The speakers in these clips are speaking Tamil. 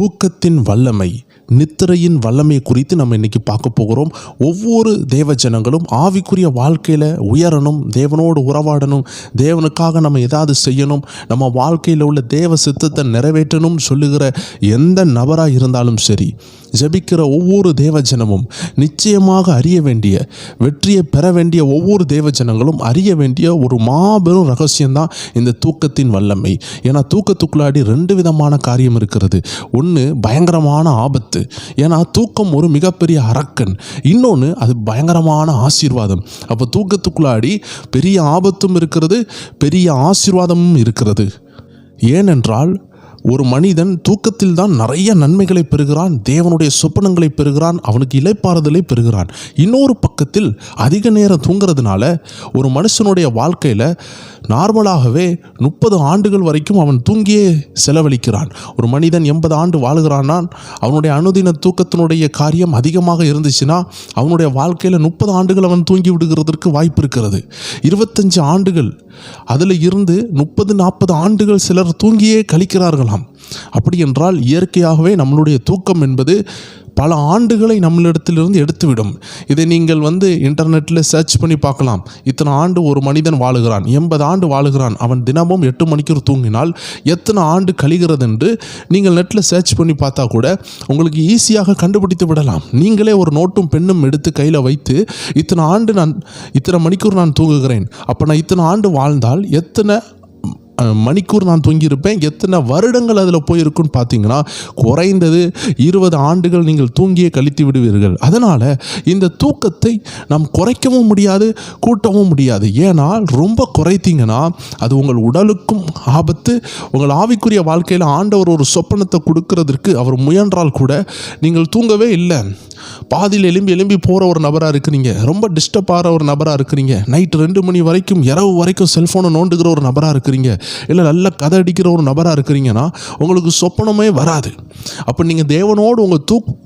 தூக்கத்தின் வல்லமை, நித்திரையின் வல்லமை குறித்து நம்ம இன்னைக்கு பார்க்க போகிறோம். ஒவ்வொரு தேவ ஜனங்களும் ஆவிக்குரிய வாழ்க்கையில் உயரணும், தேவனோடு உறவாடணும், தேவனுக்காக நம்ம ஏதாவது செய்யணும், நம்ம வாழ்க்கையில் உள்ள தேவ சித்தத்தை நிறைவேற்றணும்னு சொல்லுகிற எந்த நபராக இருந்தாலும் சரி, ஜெபிக்கிற ஒவ்வொரு தேவ ஜனமும் நிச்சயமாக அறிய வேண்டிய, வெற்றியை பெற வேண்டிய ஒவ்வொரு தேவ ஜனங்களும் அறிய வேண்டிய ஒரு மாபெரும் ரகசியம்தான் இந்த தூக்கத்தின் வல்லமை. ஏன்னா தூக்கத்துக்குள்ளாடி ரெண்டு விதமான காரியம் இருக்கிறது. ஒன்று பயங்கரமான ஆபத்து, ஏன்னா தூக்கம் ஒரு மிகப்பெரிய அரக்கன். இன்னொன்று அது பயங்கரமான ஆசீர்வாதம். அப்போ தூக்கத்துக்குள்ளாடி பெரிய ஆபத்தும் இருக்கிறது, பெரிய ஆசீர்வாதமும் இருக்கிறது. ஏனென்றால் ஒரு மனிதன் தூக்கத்தில் தான் நிறைய நன்மைகளை பெறுகிறான், தேவனுடைய சொப்பனங்களை பெறுகிறான், அவனுக்கு இளைப்பாறுதலை பெறுகிறான். இன்னொரு பக்கத்தில் அதிக நேரம் தூங்குறதுனால ஒரு மனுஷனுடைய வாழ்க்கையில் நார்மலாகவே 30 ஆண்டுகள் வரைக்கும் அவன் தூங்கியே செலவழிக்கிறான். ஒரு மனிதன் 80 ஆண்டு வாழுகிறான்னா அவனுடைய அனுதின தூக்கத்தினுடைய காரியம் அதிகமாக இருந்துச்சுன்னா அவனுடைய வாழ்க்கையில் 30 ஆண்டுகள் அவன் தூங்கி விடுகிறதற்கு வாய்ப்பு இருக்கிறது. 25 ஆண்டுகள், அதில் இருந்து 30-40 ஆண்டுகள் சிலர் தூங்கியே கழிக்கிறார்களாம். அப்படி என்றால் இயற்கையாகவே நம்மளுடைய தூக்கம் என்பது பல ஆண்டுகளை நம்மளிடத்திலிருந்து எடுத்துவிடும். இதை நீங்கள் இன்டர்நெட்டில் சர்ச் பண்ணி பார்க்கலாம். இத்தனை ஆண்டு ஒரு மனிதன் வாழுகிறான், 80 ஆண்டு வாழுகிறான், அவன் தினமும் 8 மணிக்கு தூங்கினால் எத்தனை ஆண்டு கழிகிறது என்று நீங்கள் நெட்டில் சர்ச் பண்ணி பார்த்தா கூட உங்களுக்கு ஈஸியாக கண்டுபிடித்து விடலாம். நீங்களே ஒரு நோட்டும் பெண்ணும் எடுத்து கையில் வைத்து இத்தனை மணிக்கூர் நான் தூங்குகிறேன், அப்போ நான் இத்தனை ஆண்டு வாழ்ந்தால் எத்தனை மணிக்கூர் நான் தூங்கியிருப்பேன், எத்தனை வருடங்கள் அதில் போயிருக்குன்னு பார்த்தீங்கன்னா குறைந்தது 20 ஆண்டுகள் நீங்கள் தூங்கியே கழித்து விடுவீர்கள். அதனால் இந்த தூக்கத்தை நாம் குறைக்கவும் முடியாது, கூட்டவும் முடியாது. ஏன்னால் ரொம்ப குறைத்தீங்கன்னா அது உங்கள் உடலுக்கும் ஆபத்து. உங்கள் ஆவிக்குரிய வாழ்க்கையில் ஆண்டவர் ஒரு சொப்பனத்தை கொடுக்கறதற்கு அவர் முயன்றால் கூட நீங்கள் தூங்கவே இல்லை, பாதியில் எலும்பி போகிற ஒரு நபராக இருக்கிறீங்க, ரொம்ப டிஸ்டர்ப் ஆகிற ஒரு நபராக இருக்கிறீங்க, நைட்டு 2 மணி வரைக்கும் இரவு வரைக்கும் செல்ஃபோனை நோண்டுகிற ஒரு நபராக இருக்கிறீங்க, இல்லை நல்ல கதை அடிக்கிற ஒரு நபராக இருக்கிறீங்கன்னா உங்களுக்கு சொப்பனமே வராது. அப்போ நீங்கள் தேவனோடு உங்கள்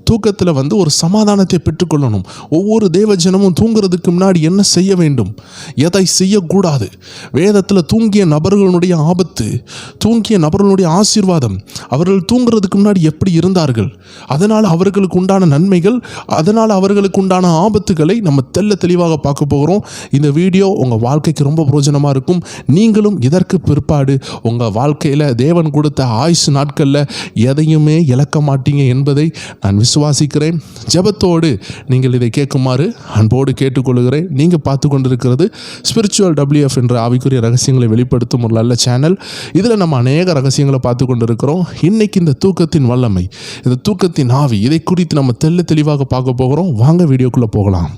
தூக்கத்தில் ஒரு சமாதானத்தை பெற்றுக்கொள்ளணும். ஒவ்வொரு தேவ ஜனமும் தூங்குறதுக்கு முன்னாடி என்ன செய்ய வேண்டும், எதை செய்யக்கூடாது, வேதத்தில் தூங்கிய நபர்களுடைய ஆபத்து, தூங்கிய நபர்களுடைய ஆசீர்வாதம், அவர்கள் தூங்குறதுக்கு முன்னாடி எப்படி இருந்தார்கள், அதனால் அவர்களுக்கு உண்டான நன்மைகள், அதனால் அவர்களுக்கு உண்டான ஆபத்துகளை நம்ம தெளிவாக பார்க்க போகிறோம். இந்த வீடியோ உங்கள் வாழ்க்கைக்கு ரொம்ப பிரயோஜனமாக இருக்கும். நீங்களும் இதற்கு பிற்பாடு உங்கள் வாழ்க்கையில் தேவன் கொடுத்த ஆயுசு நாட்களில் எதையுமே இழக்க மாட்டீங்க என்பதை நான் விசுவாசிக்கிறேன். ஜெபத்தோடு நீங்கள் இதை கேட்குமாறு அன்போடு கேட்டுக்கொள்கிறேன். நீங்கள் பார்த்து கொண்டிருக்கிறது ஸ்பிரிச்சுவல் WF என்ற ஆவிக்குரிய ரகசியங்களை வெளிப்படுத்தும் ஒரு நல்ல சேனல். இதில் நம்ம அநேக ரகசியங்களை பார்த்து கொண்டிருக்கிறோம். இன்னைக்கு இந்த தூக்கத்தின் வல்லமை, இந்த தூக்கத்தின் ஆவி, இதை குறித்து நம்ம தெளிவாக பார்க்க போகிறோம். வாங்க வீடியோக்குள்ளே போகலாம்.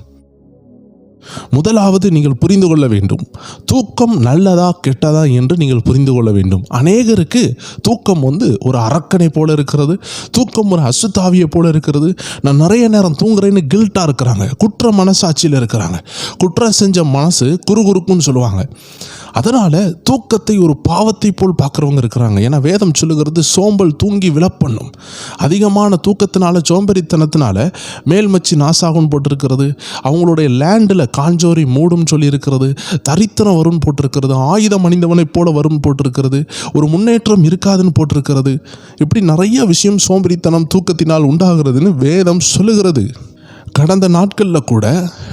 முதலாவது நீங்கள் புரிந்து கொள்ள வேண்டும், தூக்கம் நல்லதா கெட்டதா என்று நீங்கள் புரிந்து கொள்ள வேண்டும். அநேகருக்கு தூக்கம் ஒரு அரக்கனை போல இருக்கிறது, தூக்கம் ஒரு அசுத்தாவியை போல இருக்கிறது. நான் நிறைய நேரம் தூங்குறேன்னு கில்ட்டாக இருக்கிறாங்க, குற்ற மனசாட்சியில் இருக்கிறாங்க. குற்றம் செஞ்ச மனசு குறுகுறுக்குன்னு சொல்லுவாங்க. அதனால் தூக்கத்தை ஒரு பாவத்தை போல் பார்க்குறவங்க இருக்கிறாங்க. ஏன்னா வேதம் சொல்லுகிறது சோம்பல் தூங்கி விழப்பண்ணும். அதிகமான தூக்கத்தினால, சோம்பேறித்தனத்தினால மேல்மச்சி நாசாகுன்னு போட்டிருக்கிறது, அவங்களுடைய லேண்டில் காஞ்சோரி மூடும் சொல்லியிருக்கிறது, தரித்திரம் வரும்னு போட்டிருக்கிறது, ஆயுதம் அணிந்தவனைப் போல வரும்னு போட்டிருக்கிறது, ஒரு முன்னேற்றம் இருக்காதுன்னு போட்டிருக்கிறது. இப்படி நிறைய விஷயம் சோம்பேறித்தனம் தூக்கத்தினால் உண்டாகிறதுன்னு வேதம் சொல்லுகிறது. கடந்த நாட்களில் கூட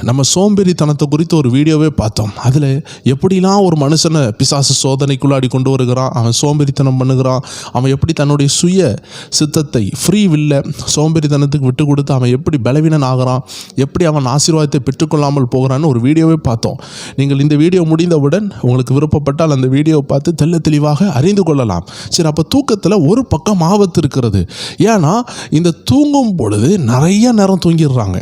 நம்ம சோம்பேறித்தனத்தை குறித்து ஒரு வீடியோவே பார்த்தோம். அதில் எப்படிலாம் ஒரு மனுஷனை பிசாசு சோதனைக்குள்ளாடி கொண்டு வருகிறான், அவன் சோம்பேறித்தனம் பண்ணுகிறான், அவன் எப்படி தன்னுடைய சுய சித்தத்தை ஃப்ரீ வில்ல சோம்பேறித்தனத்துக்கு விட்டு கொடுத்து அவன் எப்படி பலவீனன் ஆகிறான், எப்படி அவன் ஆசீர்வாதத்தை பெற்றுக்கொள்ளாமல் போகிறான்னு ஒரு வீடியோவே பார்த்தோம். நீங்கள் இந்த வீடியோ முடிந்தவுடன் உங்களுக்கு விருப்பப்பட்டால் அந்த வீடியோவை பார்த்து தெளிவாக அறிந்து கொள்ளலாம். சரி, அப்போ தூக்கத்தில் ஒரு பக்கம் ஆபத்து இருக்கிறது. ஏன்னா இந்த தூங்கும் பொழுது நிறைய நேரம் தூங்கிடுறாங்க,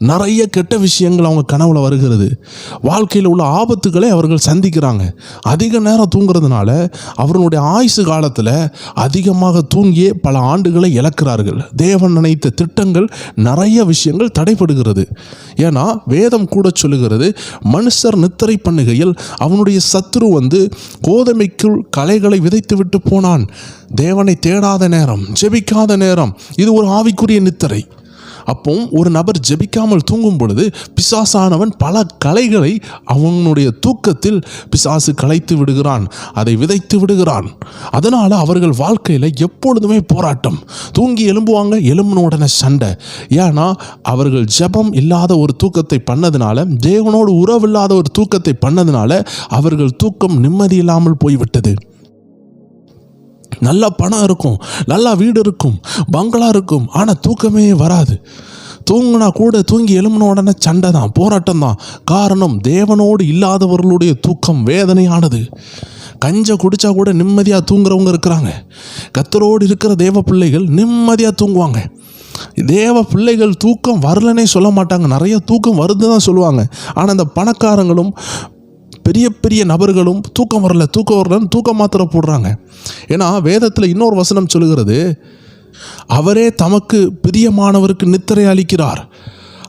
நிறைய கெட்ட விஷயங்கள் அவங்க கனவுல வருகிறது, வாழ்க்கையில் உள்ள ஆபத்துக்களை அவர்கள் சந்திக்கிறாங்க. அதிக நேரம் தூங்குறதுனால அவர்களுடைய ஆயுசு காலத்தில் அதிகமாக தூங்கியே பல ஆண்டுகளை இழக்கிறார்கள். தேவன் நினைத்த திட்டங்கள், நிறைய விஷயங்கள் தடைபடுகிறது. ஏன்னா வேதம் கூட சொல்லுகிறது, மனுஷர் நித்திரை பண்ணுகையில் அவனுடைய சத்துரு கோதுமைக்குள் களைகளை விதைத்து விட்டு போனான். தேவனை தேடாத நேரம், ஜெபிக்காத நேரம், இது ஒரு ஆவிக்குரிய நித்திரை. அப்போ ஒரு நபர் ஜெபிக்காமல் தூங்கும் பொழுது பிசாசானவன் பல கலைகளை அவனுடைய தூக்கத்தில் பிசாசு கலைத்து விடுகிறான், அதை விதைத்து விடுகிறான். அதனால் அவர்கள் வாழ்க்கையில் எப்பொழுதுமே போராட்டம். தூங்கி எழும்புவாங்க, எழும்பின உடனே சண்டை. ஏன்னா அவர்கள் ஜெபம் இல்லாத ஒரு தூக்கத்தை பண்ணதுனால, தேவனோடு உறவில்லாத ஒரு தூக்கத்தை பண்ணதுனால அவர்கள் தூக்கம் நிம்மதி இல்லாமல் போய்விட்டது. நல்ல பணம் இருக்கும், நல்லா வீடு இருக்கும், பங்களா இருக்கும், ஆனால் தூக்கமே வராது. தூங்கினா கூட தூங்கி எழும்பின உடனே சண்டை தான், போராட்டம் தான். காரணம், தேவனோடு இல்லாதவர்களுடைய தூக்கம் வேதனையானது. கஞ்சை குடித்தா கூட நிம்மதியாக தூங்குறவங்க இருக்கிறாங்க. கர்த்தரோடு இருக்கிற தேவ பிள்ளைகள் நிம்மதியாக தூங்குவாங்க. தேவ பிள்ளைகள் தூக்கம் வரலன்னே சொல்ல மாட்டாங்க, நிறைய தூக்கம் வருது தான் சொல்லுவாங்க. ஆனால் இந்த பணக்காரங்களும் பெரிய பெரிய நபர்களும் தூக்கம் வரலன்னு தூக்க மாத்திரை போடுறாங்க. ஏன்னா வேதத்தில் இன்னொரு வசனம் சொல்லுகிறது, அவரே தமக்கு பிரியமானவருக்கு நித்திரை அளிக்கிறார்.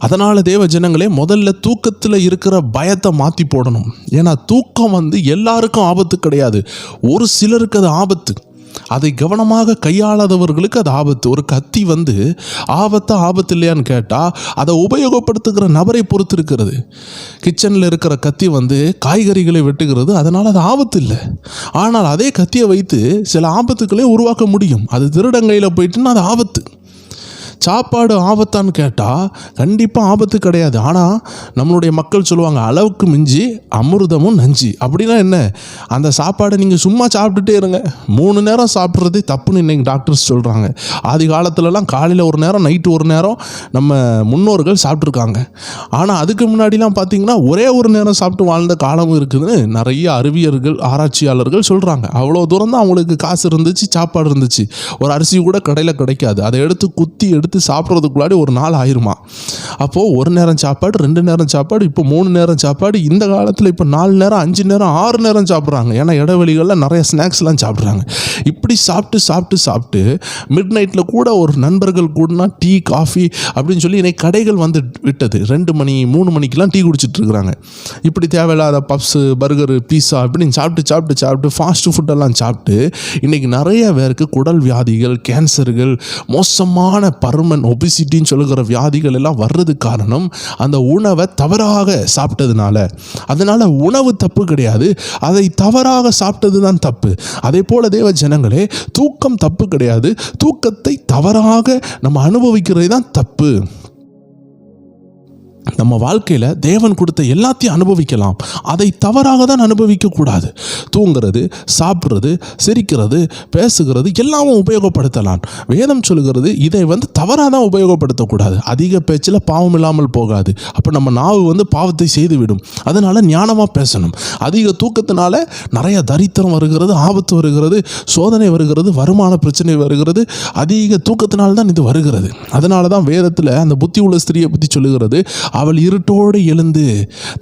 அதனால் தேவ ஜனங்களே, முதல்ல தூக்கத்தில் இருக்கிற பயத்தை மாற்றி போடணும். ஏன்னா தூக்கம் எல்லாருக்கும் ஆபத்து கிடையாது, ஒரு சிலருக்கு அது ஆபத்து. அதை கவனமாக கையாளாதவர்களுக்கு அது ஆபத்து. ஒரு கத்தி ஆபத்து இல்லையான்னு கேட்டால் அதை உபயோகப்படுத்துகிற நபரை பொறுத்து இருக்கிறது. கிச்சனில் இருக்கிற கத்தி காய்கறிகளை வெட்டுகிறது, அதனால் அது ஆபத்து இல்லை. ஆனால் அதே கத்தியை வைத்து சில ஆபத்துக்களை உருவாக்க முடியும். அது திருடங்கையில் போயிட்டுன்னா அது ஆபத்து. சாப்பாடு ஆபத்தான்னு கேட்டால் கண்டிப்பாக ஆபத்து கிடையாது. ஆனால் நம்மளுடைய மக்கள் சொல்லுவாங்க, அளவுக்கு மிஞ்சி அமிர்தமும் நஞ்சு. அப்படின்னா என்ன? அந்த சாப்பாடை நீங்கள் சும்மா சாப்பிட்டுட்டே இருங்க, 3 நேரம் சாப்பிட்றதே தப்புன்னு இன்றைக்கி டாக்டர்ஸ் சொல்கிறாங்க. ஆதி காலத்துலலாம் காலையில் ஒரு நேரம், நைட்டு ஒரு நேரம் நம்ம முன்னோர்கள் சாப்பிட்ருக்காங்க. ஆனால் அதுக்கு முன்னாடிலாம் பார்த்திங்கன்னா ஒரே ஒரு நேரம் சாப்பிட்டு வாழ்ந்த காலமும் இருக்குதுன்னு நிறைய அறிவியர்கள், ஆராய்ச்சியாளர்கள் சொல்கிறாங்க. அவ்வளோ தூரம் தான் அவங்களுக்கு காசு இருந்துச்சு, சாப்பாடு இருந்துச்சு. ஒரு அரிசி கூட கடையில் கிடைக்காது, அதை எடுத்து சாப்பிட்றதுக்குள்ளாடி ஒரு நாள் ஆயிருமா. அப்போது ஒரு நேரம் சாப்பாடு, 2 நேரம் சாப்பாடு, இப்போ 3 நேரம் சாப்பாடு. இந்த காலத்தில் இப்போ 4 நேரம், 5 நேரம், 6 நேரம் சாப்பிட்றாங்க. ஏன்னா இடைவெளிகளில் நிறைய ஸ்நாக்ஸ்லாம் சாப்பிட்றாங்க. இப்படி சாப்பிட்டு மிட் நைட்டில் கூட ஒரு நண்பர்கள் கூடனா டீ, காஃபி அப்படின்னு சொல்லி இன்னைக்கு கடைகள் விட்டது. 2 மணி 3 மணிக்கெலாம் டீ குடிச்சிட்டு இருக்கிறாங்க. இப்படி தேவையில்லாத பப்ஸு, பர்கரு, பீஸா இப்படின்னு சாப்பிட்டு ஃபாஸ்ட் ஃபுட்டெல்லாம் சாப்பிட்டு இன்றைக்கி நிறைய பேருக்கு குடல் வியாதிகள், கேன்சர்கள், மோசமான பருமன், ஒபிசிட்டின்னு சொல்லுகிற வியாதிகள் எல்லாம் வர்றதுக்கு காரணம் அந்த உணவை தவறாக சாப்பிட்டதுனால. அதனால் உணவு தப்பு கிடையாது, அதை தவறாக சாப்பிட்டது தான் தப்பு. அதே போல தேவ ஜனங்களே, தூக்கம் தப்பு கிடையாது, தூக்கத்தை தவறாக நம்ம அனுபவிக்கிறது தான் தப்பு. நம்ம வாழ்க்கையில் தேவன் கொடுத்த எல்லாத்தையும் அனுபவிக்கலாம், அதை தவறாக தான் அனுபவிக்கக்கூடாது. தூங்கிறது, சாப்பிட்றது, சிரிக்கிறது, பேசுகிறது எல்லாமும் உபயோகப்படுத்தலாம். வேதம் சொல்லுகிறது இதை தவறாக தான் உபயோகப்படுத்தக்கூடாது. அதிக பேச்சில் பாவம் இல்லாமல் போகாது. அப்போ நம்ம நாவு பாவத்தை செய்துவிடும். அதனால் ஞானமாக பேசணும். அதிக தூக்கத்தினால நிறைய தரித்திரம் வருகிறது, ஆபத்து வருகிறது, சோதனை வருகிறது, வருமான பிரச்சனை வருகிறது. அதிக தூக்கத்தினால்தான் இது வருகிறது. அதனால தான் வேதத்தில் அந்த புத்தி உள்ள ஸ்திரியை பற்றி சொல்லுகிறது, அவள் இருட்டோடு எழுந்து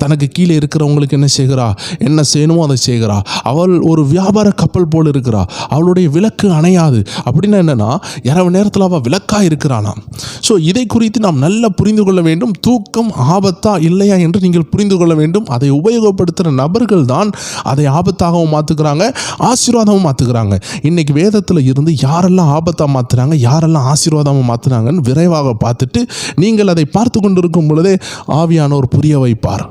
தனக்கு கீழே இருக்கிறவங்களுக்கு என்ன செய்கிறா, என்ன செய்யணுமோ அதை செய்கிறா. அவள் ஒரு வியாபார கப்பல் போல் இருக்கிறா, அவளுடைய விளக்கு அணையாது. அப்படின்னா என்னன்னா, இரவு நேரத்தில் அவள் விளக்காக இருக்கிறானாம். ஸோ இதை குறித்து நாம் நல்லா புரிந்து கொள்ள வேண்டும். தூக்கம் ஆபத்தா இல்லையா என்று நீங்கள் புரிந்து கொள்ள வேண்டும். அதை உபயோகப்படுத்துகிற நபர்கள் தான் அதை ஆபத்தாகவும் மாற்றுக்கிறாங்க, ஆசீர்வாதமும் மாற்றுக்கிறாங்க. இன்னைக்கு வேதத்தில் இருந்து யாரெல்லாம் ஆபத்தாக மாற்றுறாங்க, யாரெல்லாம் ஆசீர்வாதமாக மாற்றுறாங்கன்னு விரைவாக பார்த்துட்டு நீங்கள் அதை பார்த்து கொண்டிருக்கும் பொழுதே ஆவியானோர் புரிய வைப்பார்.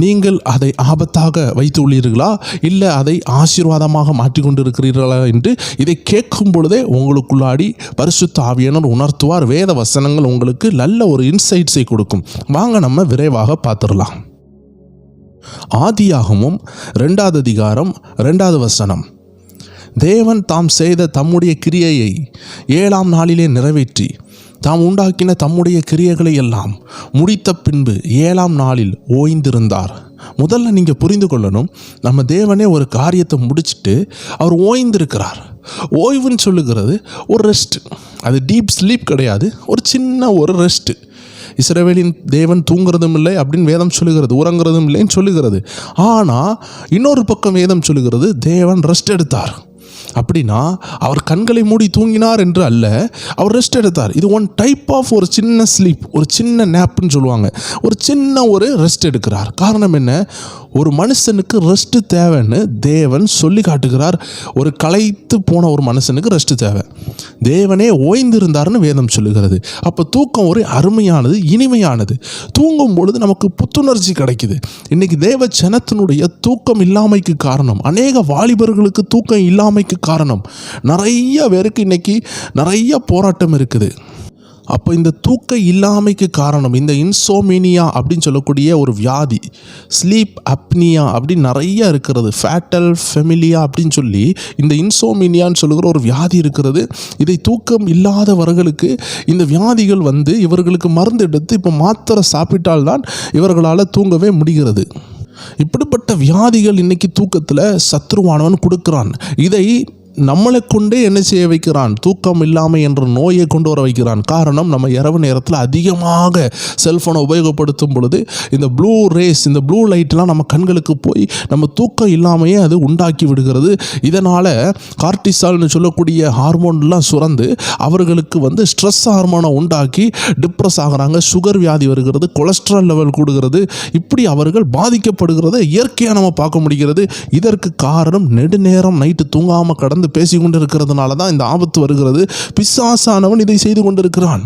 நீங்கள் அதை ஆபத்தாக வைத்து உள்ளீர்களா, இல்லை அதை ஆசீர்வாதமாக மாற்றிக்கொண்டிருக்கிறீர்களா என்று இதை கேட்கும் பொழுதே உங்களுக்குள்ளாடி பரிசுத்த ஆவியானவர் உணர்த்துவார். வேத வசனங்கள் உங்களுக்கு நல்ல ஒரு இன்சைட்ஸை கொடுக்கும். வாங்க நம்ம விரைவாக பார்த்துடலாம். ஆதியாகமம் 2ஆம் அதிகாரம் 2வது வசனம். தேவன் தாம் செய்த தம்முடைய கிரியையை 7ஆம் நாளிலே நிறைவேற்றி தாம் உண்டாக்கின தம்முடைய கிரியைகளை எல்லாம் முடித்த பின்பு 7ஆம் நாளில் ஓய்ந்திருந்தார். முதல்ல நீங்கள் புரிந்து கொள்ளணும், நம்ம தேவனே ஒரு காரியத்தை முடிச்சுட்டு அவர் ஓய்ந்திருக்கிறார். ஓய்வுன்னு சொல்லுகிறது ஒரு ரெஸ்ட். அது டீப் ஸ்லீப் கிடையாது, ஒரு சின்ன ஒரு ரெஸ்ட்டு. இஸ்ரவேலின் தேவன் தூங்குறதும் இல்லை அப்படின்னு வேதம் சொல்லுகிறது, உறங்குறதும் இல்லைன்னு சொல்லுகிறது. ஆனால் இன்னொரு பக்கம் வேதம் சொல்லுகிறது தேவன் ரெஸ்ட் எடுத்தார். அப்படின்னா அவர் கண்களை மூடி தூங்கினார் என்று அல்ல, அவர் ரெஸ்ட் எடுத்தார். இது ஒன் டைப் ஆஃப் ஒரு சின்ன ஸ்லீப், ஒரு சின்ன நேப்புன்னு சொல்லுவாங்க. ஒரு சின்ன ஒரு ரெஸ்ட் எடுக்கிறார். காரணம் என்ன? ஒரு மனுஷனுக்கு ரெஸ்ட் தேவைன்னு தேவன் சொல்லி காட்டுகிறார். ஒரு களைத்து போன ஒரு மனுஷனுக்கு ரெஸ்ட் தேவை. தேவனே ஓய்ந்திருந்தார்னு வேதம் சொல்லுகிறது. அப்போ தூக்கம் ஒரு அருமையானது, இனிமையானது. தூங்கும் பொழுது நமக்கு புத்துணர்ச்சி கிடைக்குது. இன்னைக்கு தேவ ஜனத்தினுடைய தூக்கம் இல்லாமைக்கு காரணம், அநேக வாலிபர்களுக்கு தூக்கம் இல்லாமைக்கு காரணம், நிறைய பேருக்கு இன்னைக்கு நிறைய போராட்டம் இருக்குது. அப்போ இந்த தூக்க இல்லாமைக்கு காரணம் இந்த இன்சோமீனியா அப்படின்னு சொல்லக்கூடிய ஒரு வியாதி, ஸ்லீப் அப்னியா அப்படின்னு நிறைய இருக்கிறது, ஃபேட்டல் ஃபெமிலியா அப்படின்னு சொல்லி இந்த இன்சோமீனியான்னு சொல்லுகிற ஒரு வியாதி இருக்கிறது. இதை தூக்கம் இல்லாதவர்களுக்கு இந்த வியாதிகள் வந்து இவர்களுக்கு மருந்து எடுத்து இப்போ மாத்திரை சாப்பிட்டால்தான் இவர்களால் தூங்கவே முடிகிறது. இப்படிப்பட்ட வியாதிகள் இன்னைக்கு தூக்கத்தில் சத்ருவானவன் கொடுக்கிறான். இதை நம்மளை கொண்டே என்ன செய்ய வைக்கிறான்? தூக்கம் இல்லாமல் என்ற நோயை கொண்டு வர வைக்கிறான். காரணம், நம்ம இரவு நேரத்தில் அதிகமாக செல்ஃபோனை உபயோகப்படுத்தும் பொழுது இந்த ப்ளூ ரேஸ், இந்த ப்ளூ லைட்லாம் நம்ம கண்களுக்கு போய் நம்ம தூக்கம் இல்லாமையே அது உண்டாக்கி விடுகிறது. இதனால் கார்டிசால்னு சொல்லக்கூடிய ஹார்மோன்லாம் சுரந்து அவர்களுக்கு வந்து ஸ்ட்ரெஸ் ஹார்மோனை உண்டாக்கி டிப்ரெஸ் ஆகிறாங்க, சுகர் வியாதி வருகிறது, கொலஸ்ட்ரால் லெவல் கூடுகிறது. இப்படி அவர்கள் பாதிக்கப்படுகிறத இயற்கையாக நம்ம பார்க்க முடிகிறது. இதற்கு காரணம் நெடுநேரம் நைட்டு தூங்காமல் கடந்து பேசி கொண்டிருக்கிறதுனால தான் இந்த ஆபத்து வருகிறது. பிசாசானவன் இதை செய்து கொண்டிருக்கிறான்.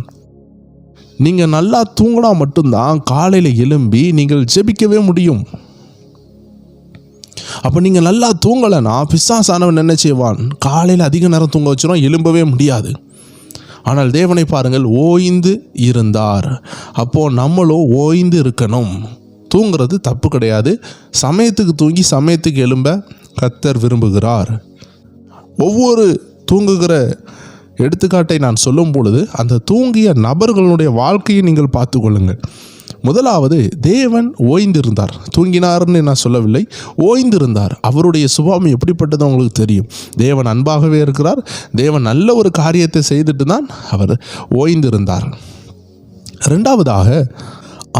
நீங்கள் நல்லா தூங்கினா மட்டும்தான் காலையில் எழும்பி நீங்கள் ஜெபிக்கவே முடியும். அப்போ நீங்கள் நல்லா தூங்கலைன்னா பிசாசானவன் என்ன செய்வான்? காலையில் அதிக நேரம் தூங்க வச்சிடும், எழும்பவே முடியாது. ஆனால் தேவனை பாருங்கள், ஓய்ந்து இருந்தார். அப்போது நம்மளும் ஓய்ந்து இருக்கணும். தூங்குறது தப்பு கிடையாது. சமயத்துக்கு தூங்கி சமயத்துக்கு எழும்ப கர்த்தர் விரும்புகிறார். ஒவ்வொரு தூங்குகிற எடுத்துக்காட்டை நான் சொல்லும் பொழுது அந்த தூங்கிய நபர்களுடைய வாழ்க்கையை நீங்கள் பார்த்து கொள்ளுங்கள். முதலாவது, தேவன் ஓய்ந்திருந்தார். தூங்கினார்னு நான் சொல்லவில்லை, ஓய்ந்திருந்தார். அவருடைய சுபாவம் எப்படிப்பட்டது உங்களுக்கு தெரியும். தேவன் அன்பாகவே இருக்கிறார். தேவன் நல்ல ஒரு காரியத்தை செய்துட்டு தான் அவர் ஓய்ந்திருந்தார். ரெண்டாவதாக,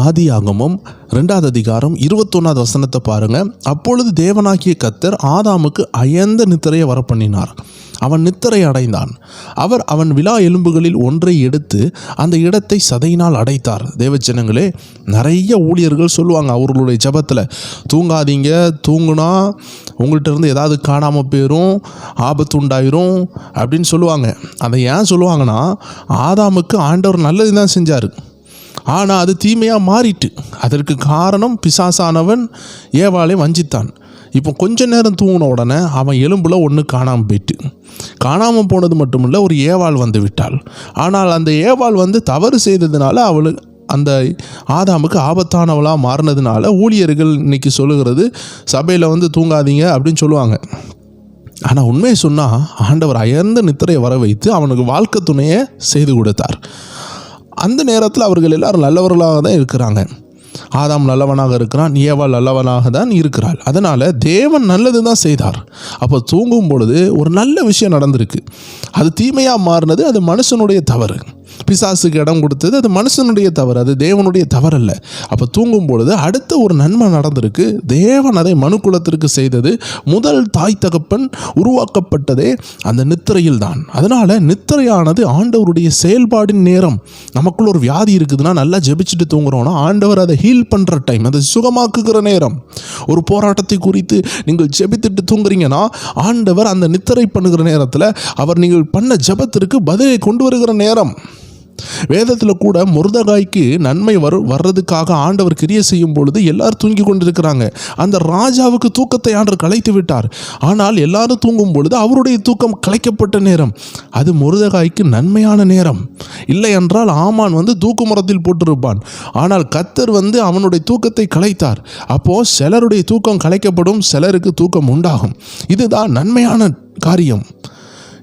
ஆதியாகமம் 2வது அதிகாரம் 21வது வசனத்தை பாருங்கள். அப்பொழுது தேவனாகிய கர்த்தர் ஆதாமுக்கு அயர்ந்த நித்திரையை வரப்பண்ணினார். அவன் நித்திரை அடைந்தான். அவர் அவன் விலா எலும்புகளில் ஒன்றை எடுத்து அந்த இடத்தை சதையினால் அடைத்தார். தேவஜனங்களே, நிறைய ஊழியர்கள் சொல்லுவாங்க அவர்களுடைய ஜெபத்தில், தூங்காதீங்க, தூங்குனா உங்கள்கிட்ட இருந்து ஏதாவது காணாமல் போயிடும், ஆபத்து உண்டாயிரும் அப்படின்னு சொல்லுவாங்க. அதை ஏன் சொல்லுவாங்கன்னா, ஆதாமுக்கு ஆண்டவர் நல்லது தான் செஞ்சார், ஆனால் அது தீமையாக மாறிட்டு. அதற்கு காரணம் பிசாசானவன் ஏவாளை வஞ்சித்தான். இப்போ கொஞ்ச நேரம் தூங்கின உடனே அவன் எலும்பில் ஒன்று காணாமல் போயிட்டு, காணாமல் போனது மட்டுமில்லை, ஒரு ஏவாள் வந்து விட்டாள். ஆனால் அந்த ஏவாள் வந்து தவறு செய்ததுனால அவளுக்கு அந்த ஆதாமுக்கு ஆபத்தானவளாக மாறினதுனால ஊழியர்கள் இன்னைக்கு சொல்லுகிறது, சபையில் வந்து தூங்காதீங்க அப்படின்னு சொல்லுவாங்க. ஆனால் உண்மையை சொன்னால் ஆண்டவர் அயர்ந்த நித்திரையை வர வைத்து அவனுக்கு வாழ்க்கை துணையை செய்து கொடுத்தார். அந்த நேரத்தில் அவர்கள் எல்லாரும் நல்லவர்களாக தான் இருக்கிறாங்க. ஆதாம் நல்லவனாக இருக்கிறான், ஏவாள் நல்லவனாக தான் இருக்கிறாள். அதனால் தேவன் நல்லது தான் செய்தார். அப்போ தூங்கும் பொழுது ஒரு நல்ல விஷயம் நடந்திருக்கு. அது தீமையாக மாறினது, அது மனுஷனுடைய தவறு. பிசாசுக்கு இடம் கொடுத்தது அது மனுஷனுடைய தவறு, அது தேவனுடைய தவறல்ல. அப்போ தூங்கும் பொழுது அடுத்த ஒரு நன்மை நடந்திருக்கு. தேவன் அதை மனுக்குலத்திற்கு செய்தது. முதல் தாய் தகப்பன் உருவாக்கப்பட்டதே அந்த நித்திரையில் தான். அதனால் நித்திரையானது ஆண்டவருடைய செயல்பாடின் நேரம். நமக்குள்ள ஒரு வியாதி இருக்குதுன்னா நல்லா ஜெபிச்சுட்டு தூங்குறோன்னா ஆண்டவர் அதை ஹீல் பண்ணுற டைம், அதை சுகமாக்குகிற நேரம். ஒரு போராட்டத்தை குறித்து நீங்கள் ஜெபித்துட்டு தூங்குறீங்கன்னா ஆண்டவர் அந்த நித்திரை பண்ணுகிற நேரத்தில் அவர் நீங்கள் பண்ண ஜெபத்திற்கு பதிலை கொண்டு வருகிற நேரம். வேதத்தில் கூட மொர்தெகாய்க்கு நன்மை வர்றதுக்காக ஆண்டவர் கிரியை செய்யும் பொழுது எல்லாரும் தூங்கி கொண்டிருக்கிறாங்க. அந்த ராஜாவுக்கு தூக்கத்தை ஆண்டவர் கலைத்து விட்டார். ஆனால் எல்லாரும் தூங்கும் பொழுது அவருடைய தூக்கம் கலைக்கப்பட்ட நேரம். அது மொர்தெகாய்க்கு நன்மையான நேரம். இல்லை என்றால் ஆமான் வந்து தூக்கு மரத்தில் போட்டிருப்பான். ஆனால் கர்த்தர் வந்து அவனுடைய தூக்கத்தை கலைத்தார். அப்போது சிலருடைய தூக்கம் கலைக்கப்படும், சிலருக்கு தூக்கம் உண்டாகும். இதுதான் நன்மையான காரியம்.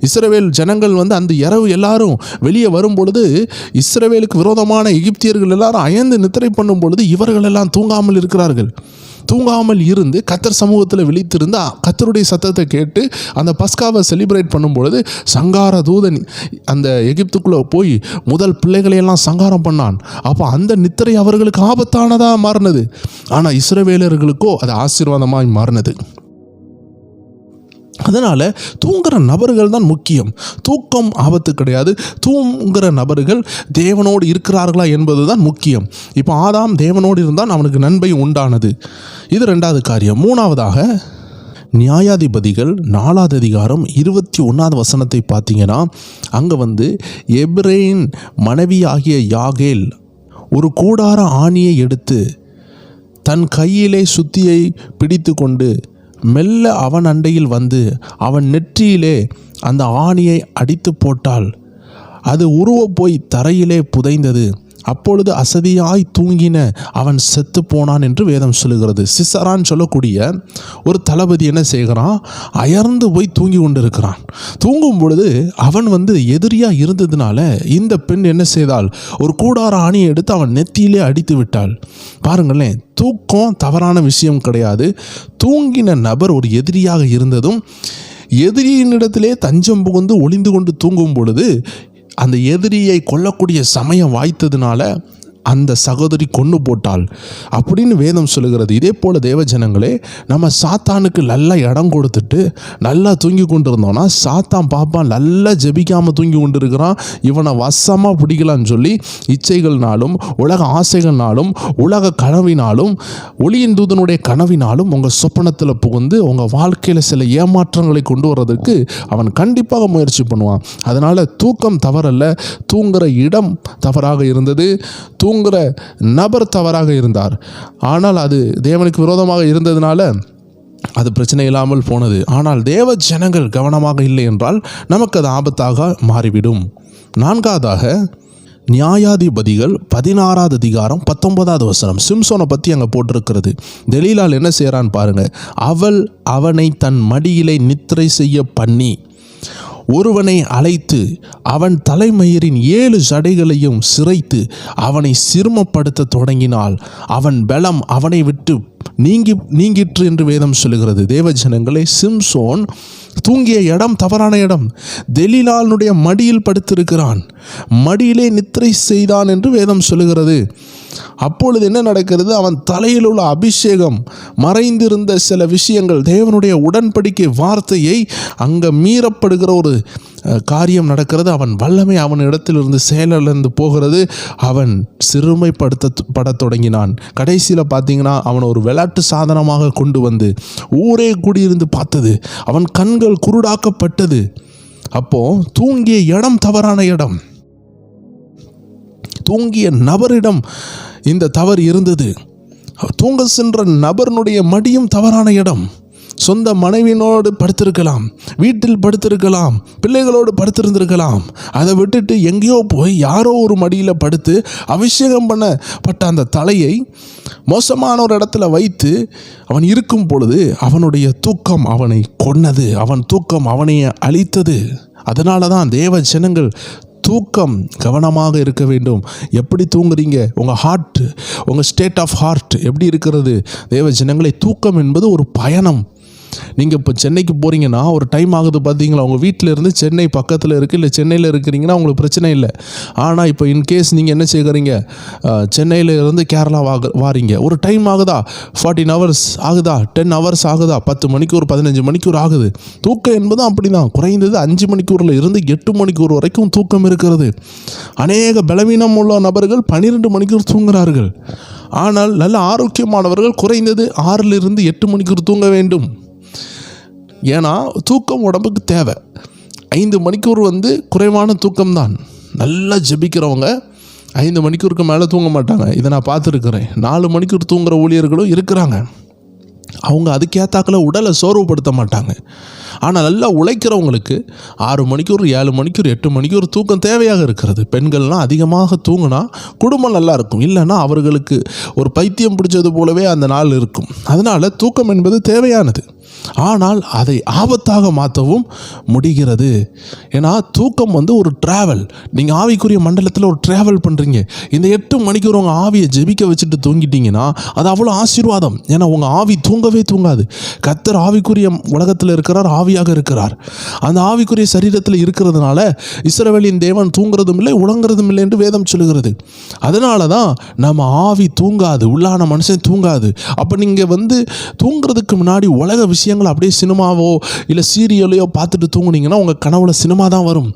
இஸ்ரவேல் ஜனங்கள் வந்து அந்த இரவு எல்லாரும் வெளியே வரும் பொழுது இஸ்ரவேலுக்கு விரோதமான எகிப்தியர்கள் எல்லாரும் அயர்ந்து நித்திரை பண்ணும் பொழுது இவர்கள் எல்லாம் தூங்காமல் இருக்கிறார்கள். தூங்காமல் இருந்து கர்த்தர் சமூகத்தில் விழித்திருந்து கர்த்தருடைய சத்தத்தை கேட்டு அந்த பஸ்காவை செலிப்ரேட் பண்ணும் பொழுது சங்கார தூதன் அந்த எகிப்துக்குள்ளே போய் முதல் பிள்ளைகளையெல்லாம் சங்காரம் பண்ணான். அப்போ அந்த நித்திரை அவர்களுக்கு ஆபத்தானதாக மாறினது. ஆனால் இஸ்ரவேலர்களுக்கோ அது ஆசீர்வாதமாய் மாறினது. அதனால் தூங்குகிற நபர்கள் தான் முக்கியம். தூக்கம் ஆபத்து கிடையாது. தூங்குகிற நபர்கள் தேவனோடு இருக்கிறார்களா என்பது தான் முக்கியம். இப்போ ஆதாம் தேவனோடு இருந்தால் அவனுக்கு நன்மை உண்டானது. இது 2வது காரியம். 3வதாக நியாயாதிபதிகள் 4வது அதிகாரம் 21வது வசனத்தை பார்த்தீங்கன்னா, அங்கே எப்ரேயின் மனைவியாகிய யாகேல் ஒரு கூடார ஆணியை எடுத்து தன் கையிலே சுத்தியை பிடித்து கொண்டு மெல்ல அவன் அண்டையில் வந்து அவன் நெற்றியிலே அந்த ஆணியை அடித்து போட்டாள். அது உருவ போய் தரையிலே புதைந்தது. அப்பொழுது அசதியாய் தூங்கின அவன் செத்து போனான் என்று வேதம் சொல்லுகிறது. சிசரான்னு சொல்லக்கூடிய ஒரு தளபதி என்ன செய்கிறான்? அயர்ந்து போய் தூங்கி கொண்டிருக்கிறான். தூங்கும் பொழுது அவன் எதிரியாக இருந்ததுனால இந்த பெண் என்ன செய்தாள்? ஒரு கூடார ஆணியை எடுத்து அவன் நெத்தியிலே அடித்து விட்டாள். பாருங்களேன், தூக்கம் தவறான விஷயம் கிடையாது. தூங்கின நபர் ஒரு எதிரியாக இருந்ததும் எதிரியினிடத்திலே தஞ்சம் புகுந்து ஒளிந்து கொண்டு தூங்கும் பொழுது அந்த எதிரியை கொல்லக்கூடிய சமயம் வாய்த்ததுனால அந்த சகோதரி கொன்று போட்டாள் அப்படின்னு வேதம் சொல்லுகிறது. இதே போல் தேவ ஜனங்களே, நம்ம சாத்தானுக்கு நல்லா இடம் கொடுத்துட்டு நல்லா தூங்கி கொண்டு இருந்தோம்னா சாத்தான் பாப்பான் நல்லா ஜெபிக்காமல் தூங்கி கொண்டு இருக்கிறான், இவனை வசமாக பிடிக்கலான்னு சொல்லி இச்சைகள்னாலும் உலக ஆசைகள்னாலும் உலக கனவினாலும் ஒளியின் தூதனுடைய கனவினாலும் உங்கள் சொப்பனத்தில் புகுந்து உங்கள் வாழ்க்கையில் சில ஏமாற்றங்களை கொண்டு வர்றதுக்கு அவன் கண்டிப்பாக முயற்சி பண்ணுவான். அதனால் தூக்கம் தவறல்ல, தூங்குகிற இடம் தவறாக இருந்தது, தூங்குகிற நபர் தவறாக இருந்தார். ஆனால் அது தேவனுக்கு விரோதமாக இருந்ததுனால அது பிரச்சனை இல்லாமல் போனது. ஆனால் தேவ ஜனங்கள் கவனமாக இல்லை என்றால் நமக்கு அது ஆபத்தாக மாறிவிடும். 4வதாக நியாயாதிபதிகள் 16வது அதிகாரம் 19வது வசனம். சிம்சோனை பற்றி அங்கே போட்டிருக்கிறது. தெலீலாள் என்ன செய்கிறான்னு பாருங்க. அவள் அவனை தன் மடியிலே நித்திரை செய்ய பண்ணி ஒருவனை அழைத்து அவன் தலைமயிரின் 7 ஜடைகளையும் சிரைத்து அவனை சிறுமப்படுத்த தொடங்கினாள். அவன் பலம் அவனை விட்டு நீங்கிற்று என்று வேதம் சொல்லுகிறது. தேவஜனங்களே, சிம்சோன் தூங்கிய இடம் தவறான இடம். தெலீலாளுடைய மடியில் படுத்திருக்கிறான், மடியிலே நித்திரை செய்தான் என்று வேதம் சொல்லுகிறது. அப்பொழுது என்ன நடக்கிறது? அவன் தலையில் உள்ள அபிஷேகம், மறைந்திருந்த சில விஷயங்கள், தேவனுடைய உடன்படிக்கை வார்த்தையை அங்கே மீறப்படுகிற ஒரு காரியம் நடக்கிறது. அவன் வல்லமை அவன் இடத்திலிருந்து செயலிலிருந்து போகிறது. அவன் சிறுமைப்படுத்தப்பட தொடங்கினான். கடைசியில் பார்த்தீங்கன்னா அவன் ஒரு விளையாட்டு சாதனமாக கொண்டு வந்து ஊரே கூடியிருந்து பார்த்தது. அவன் கண்கள் குருடாக்கப்பட்டது. அப்போ தூங்கிய இடம் தவறான இடம், தூங்கிய நபரிடம் இந்த தவறு இருந்தது. தூங்க சென்ற நபர்னுடைய மடியும் தவறான இடம். சொந்த மனைவியினோடு படுத்திருக்கலாம், வீட்டில் படுத்திருக்கலாம், பிள்ளைகளோடு படுத்திருந்திருக்கலாம். அதை விட்டுட்டு எங்கேயோ போய் யாரோ ஒரு மடியில் படுத்து அபிஷேகம் பண்ணப்பட்ட அந்த தலையை மோசமான ஒரு இடத்துல வைத்து அவன் இருக்கும் பொழுது அவனுடைய தூக்கம் அவனை கொன்னது, அவன் தூக்கம் அவனை அழித்தது. அதனால தான் தேவ ஜனங்கள் தூக்கம் கவனமாக இருக்க வேண்டும். எப்படி தூங்குறீங்க, உங்கள் ஹார்ட், உங்கள் ஸ்டேட் ஆஃப் ஹார்ட் எப்படி இருக்கிறது? தேவ ஜனங்களை, தூக்கம் என்பது ஒரு பயணம். நீங்கள் இப்போ சென்னைக்கு போகிறீங்கன்னா ஒரு டைம் ஆகுது பார்த்தீங்களா? உங்கள் வீட்டில் இருந்து சென்னை பக்கத்தில் இருக்குது, இல்லை சென்னையில் இருக்கிறீங்கன்னா உங்களுக்கு பிரச்சனை இல்லை. ஆனால் இப்போ இன்கேஸ் நீங்கள் என்ன செய்கிறீங்க, சென்னையில் இருந்து கேரளா வாரீங்க, ஒரு டைம் ஆகுதா, 14 hours ஆகுதா, 10 hours ஆகுதா, 10 மணிக்கூர் 15 மணிக்கூர் ஆகுது. தூக்கம் என்பதும் அப்படி தான். குறைந்தது 5 மணிக்கூரில் இருந்து 8 மணிக்கூர் வரைக்கும் தூக்கம் இருக்கிறது. அநேக பலவீனம் உள்ள நபர்கள் 12 மணிக்கூர் தூங்குகிறார்கள். ஆனால் நல்ல ஆரோக்கியமானவர்கள் குறைந்தது 6 to 8 மணிக்கூர் தூங்க வேண்டும். ஏன்னா தூக்கம் உடம்புக்கு தேவை. 5 மணிக்கூர் குறைவான தூக்கம்தான். நல்லா ஜெபிக்கிறவங்க 5 மணிக்கூருக்கு மேலே தூங்க மாட்டாங்க. இதை நான் பார்த்துருக்குறேன். 4 மணிக்கூர் தூங்குகிற ஊழியர்களும் இருக்கிறாங்க. அவங்க அதுக்கேற்றாக்கில் உடலை சோர்வுபடுத்த மாட்டாங்க. ஆனால் நல்லா உழைக்கிறவங்களுக்கு 6 மணிக்கூர் 7 மணிக்கூர் 8 மணிக்கூர் தூக்கம் தேவையாக இருக்கிறது. பெண்கள்லாம் அதிகமாக தூங்கினா குடும்பம் நல்லா இருக்கும், இல்லைன்னா அவர்களுக்கு ஒரு பைத்தியம் பிடிச்சது போலவே அந்த நாள் இருக்கும். அதனால் தூக்கம் என்பது தேவையானது. ஆனால் அதை ஆபத்தாக மாற்றவும் முடிகிறது. ஏன்னா தூக்கம் ஒரு ட்ராவல். நீங்கள் ஆவிக்குரிய மண்டலத்தில் ஒரு ட்ராவல் பண்ணுறீங்க. இந்த 8 மணிக்கூர் உங்கள் ஆவியை ஜெபிக்க வச்சுட்டு தூங்கிட்டீங்கன்னா அது அவ்வளோ ஆசீர்வாதம். ஏன்னா உங்கள் ஆவி தூங்கவே தூங்காது. கர்த்தர் ஆவிக்குரிய உலகத்தில் இருக்கிறார், ஆவியாக இருக்கிறார். அந்த ஆவிக்குரிய சரீரத்தில் இருக்கிறதுனால இஸ்ரவேலின் தேவன் தூங்குறதும் இல்லை உலங்குறதும் இல்லை என்று வேதம் சொல்லுகிறது. அதனால தான் நம்ம ஆவி தூங்காது, உள்ளான மனுஷன் தூங்காது. அப்போ நீங்கள் தூங்குறதுக்கு முன்னாடி உலக விஷயம் விஷயங்கள் அப்படியே சினிமாவோ இல்லை சீரியலையோ பார்த்துட்டு தூங்குனீங்கன்னா உங்கள் கனவுல சினிமா தான் வரும்,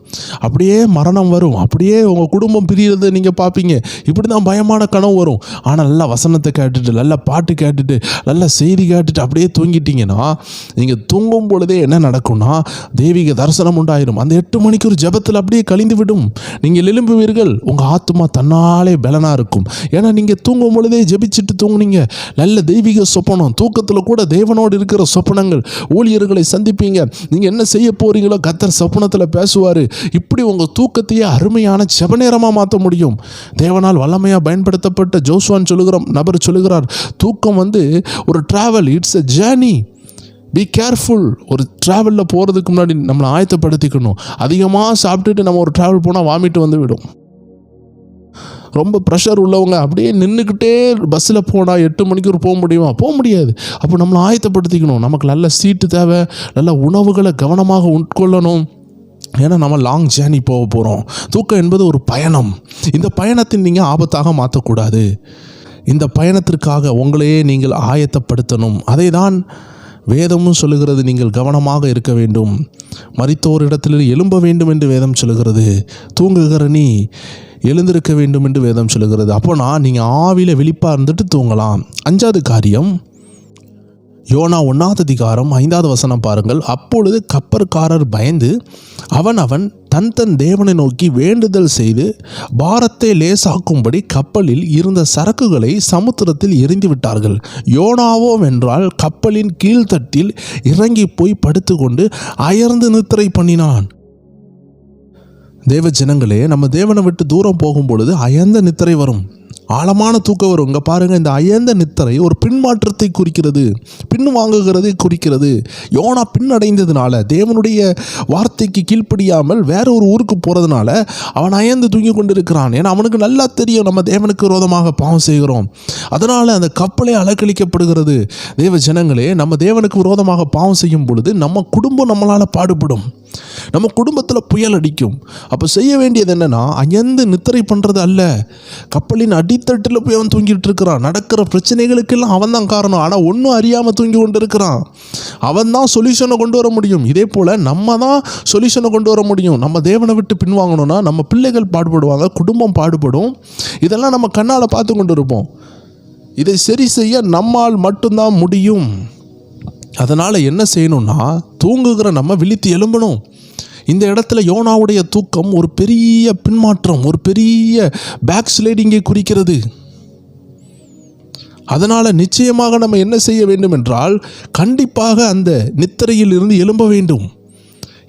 அப்படியே மரணம் வரும், அப்படியே உங்கள் குடும்பம் பிரியறதை நீங்கள் பார்ப்பீங்க. இப்படி தான் பயமான கனவு வரும். ஆனால் நல்லா வசனத்தை கேட்டுட்டு, நல்ல பாட்டு கேட்டுட்டு, நல்ல செய்தி கேட்டுட்டு அப்படியே தூங்கிட்டீங்கன்னா நீங்கள் தூங்கும் பொழுதே என்ன நடக்கும்னா தெய்வீக தரிசனம் உண்டாயிரும். அந்த 8 மணிக்கு ஒரு ஜெபத்தில் அப்படியே கழிந்து விடும். நீங்கள் எழும்புவீர்கள், உங்கள் ஆத்துமா தன்னாலே பலனாக இருக்கும். ஏன்னா நீங்கள் தூங்கும் பொழுதே ஜெபிச்சுட்டு தூங்குனீங்க. நல்ல தெய்வீக சொப்பனம், தூக்கத்தில் கூட தேவனோடு இருக்கிற சொப்பனங்கள், ஊழியர்களை சந்திப்பீங்க. நீங்கள் என்ன செய்ய போறீங்களோ கர்த்தர் சொப்பனத்தில் பேசுவார். இப்படி உங்கள் தூக்கத்தையே அருமையான ஜெப நேரமாக மாற்ற முடியும். தேவனால் வல்லமையாக பயன்படுத்தப்பட்ட ஜோசுவான் நபர் சொல்லுகிறார், தூக்கம் ஒரு travel, it's a journey. Be careful. ஒரு ட்ராவலில் போகிறதுக்கு முன்னாடி நம்மளை ஆயத்தப்படுத்திக்கணும். அதிகமாக சாப்பிட்டுட்டு நம்ம ஒரு ட்ராவல் போனால் வாமிட்டு விடும். ரொம்ப ப்ரெஷர் உள்ளவங்க அப்படியே நின்றுக்கிட்டே பஸ்ஸில் போனால் 8 மணிக்கு போக முடியுமா? போக முடியாது. அப்போ நம்மளை ஆயத்தப்படுத்திக்கணும். நமக்கு நல்ல சீட்டு தேவை, நல்ல உணவுகளை கவனமாக உட்கொள்ளணும். ஏன்னா நம்ம லாங் ஜேர்னி போக போகிறோம். தூக்கம் என்பது ஒரு பயணம். இந்த பயணத்தை நீங்கள் ஆபத்தாக மாற்றக்கூடாது. இந்த பயணத்திற்காக உங்களையே நீங்கள் ஆயத்தப்படுத்தணும். அதை தான் வேதமும் சொல்லுகிறது. நீங்கள் கவனமாக இருக்க வேண்டும். மரித்தோர் இடத்தில் எழும்ப வேண்டும் என்று வேதம் சொல்லுகிறது. தூங்குகிற நீ எழுந்திருக்க வேண்டும் என்று வேதம் சொல்லுகிறது. அப்போனா நீங்கள் ஆவியில் விழிப்பாக இருந்துட்டு தூங்கலாம். 5வது காரியம், யோனா 1வது அதிகாரம் 5வது வசனம் பாருங்கள். அப்பொழுது கப்பற்காரர் பயந்து அவன் தன் தேவனை நோக்கி வேண்டுதல் செய்து பாரத்தை லேசாக்கும்படி கப்பலில் இருந்த சரக்குகளை சமுத்திரத்தில் எறிந்து விட்டார்கள். யோனாவோ வென்றால் கப்பலின் கீழ்த்தட்டில் இறங்கி போய் படுத்துக்கொண்டு அயர்ந்து நித்திரை பண்ணினான். தேவ ஜனங்களே, நம்ம தேவனை விட்டு தூரம் போகும் பொழுது அயர்ந்த நித்திரை வரும், ஆழமான தூக்கம் வரும். இங்கே பாருங்கள், இந்த அயர்ந்த நித்திரை ஒரு பின்மாற்றத்தை குறிக்கிறது, பின் வாங்குகிறதை குறிக்கிறது. யோனா பின்னடைந்ததுனால, தேவனுடைய வார்த்தைக்கு கீழ்ப்படியாமல் வேற ஒரு ஊருக்கு போகிறதுனால அவன் அயர்ந்து தூங்கி கொண்டிருக்கிறான். ஏன்னா அவனுக்கு நல்லா தெரியும் நம்ம தேவனுக்கு விரோதமாக பாவம் செய்கிறோம். அதனால் அந்த கப்பலே அலக்களிக்கப்படுகிறது. தேவ ஜனங்களே, நம்ம தேவனுக்கு விரோதமாக பாவம் செய்யும் பொழுது நம்ம குடும்பம் நம்மளால் பாடுபடும், நம்ம குடும்பத்தில் புயல் அடிக்கும். அப்போ செய்ய வேண்டியது என்னன்னா, அயர்ந்து நித்திரை பண்ணுறது அல்ல. கப்பலின் அடித்தட்டில் போய் அவன் தூங்கிட்டு இருக்கிறான். நடக்கிற பிரச்சனைகளுக்கெல்லாம் அவன் தான் காரணம். ஆனால் ஒன்றும் அறியாமல் தூங்கி கொண்டு இருக்கிறான். அவன் தான் சொல்யூஷனை கொண்டு வர முடியும். இதே போல் நம்ம தான் சொல்யூஷனை கொண்டு வர முடியும். நம்ம தேவனை விட்டு பின்வாங்கணும்னா நம்ம பிள்ளைகள் பாடுபடுவாங்க, குடும்பம் பாடுபடும். இதெல்லாம் நம்ம கண்ணால் பார்த்து கொண்டு இருப்போம். இதை சரி செய்ய நம்மால் மட்டும்தான் முடியும். அதனால் என்ன செய்யணும்னா, தூங்குகிற நம்ம விழித்து எழும்பணும். இந்த இடத்துல யோனாவுடைய தூக்கம் ஒரு பெரிய பின்மாற்றம், ஒரு பெரிய பேக் ஸ்லைடிங்கை குறிக்கிறது. அதனால் நிச்சயமாக நம்ம என்ன செய்ய வேண்டும் என்றால், கண்டிப்பாக அந்த நித்திரையில் இருந்து எழும்ப வேண்டும்.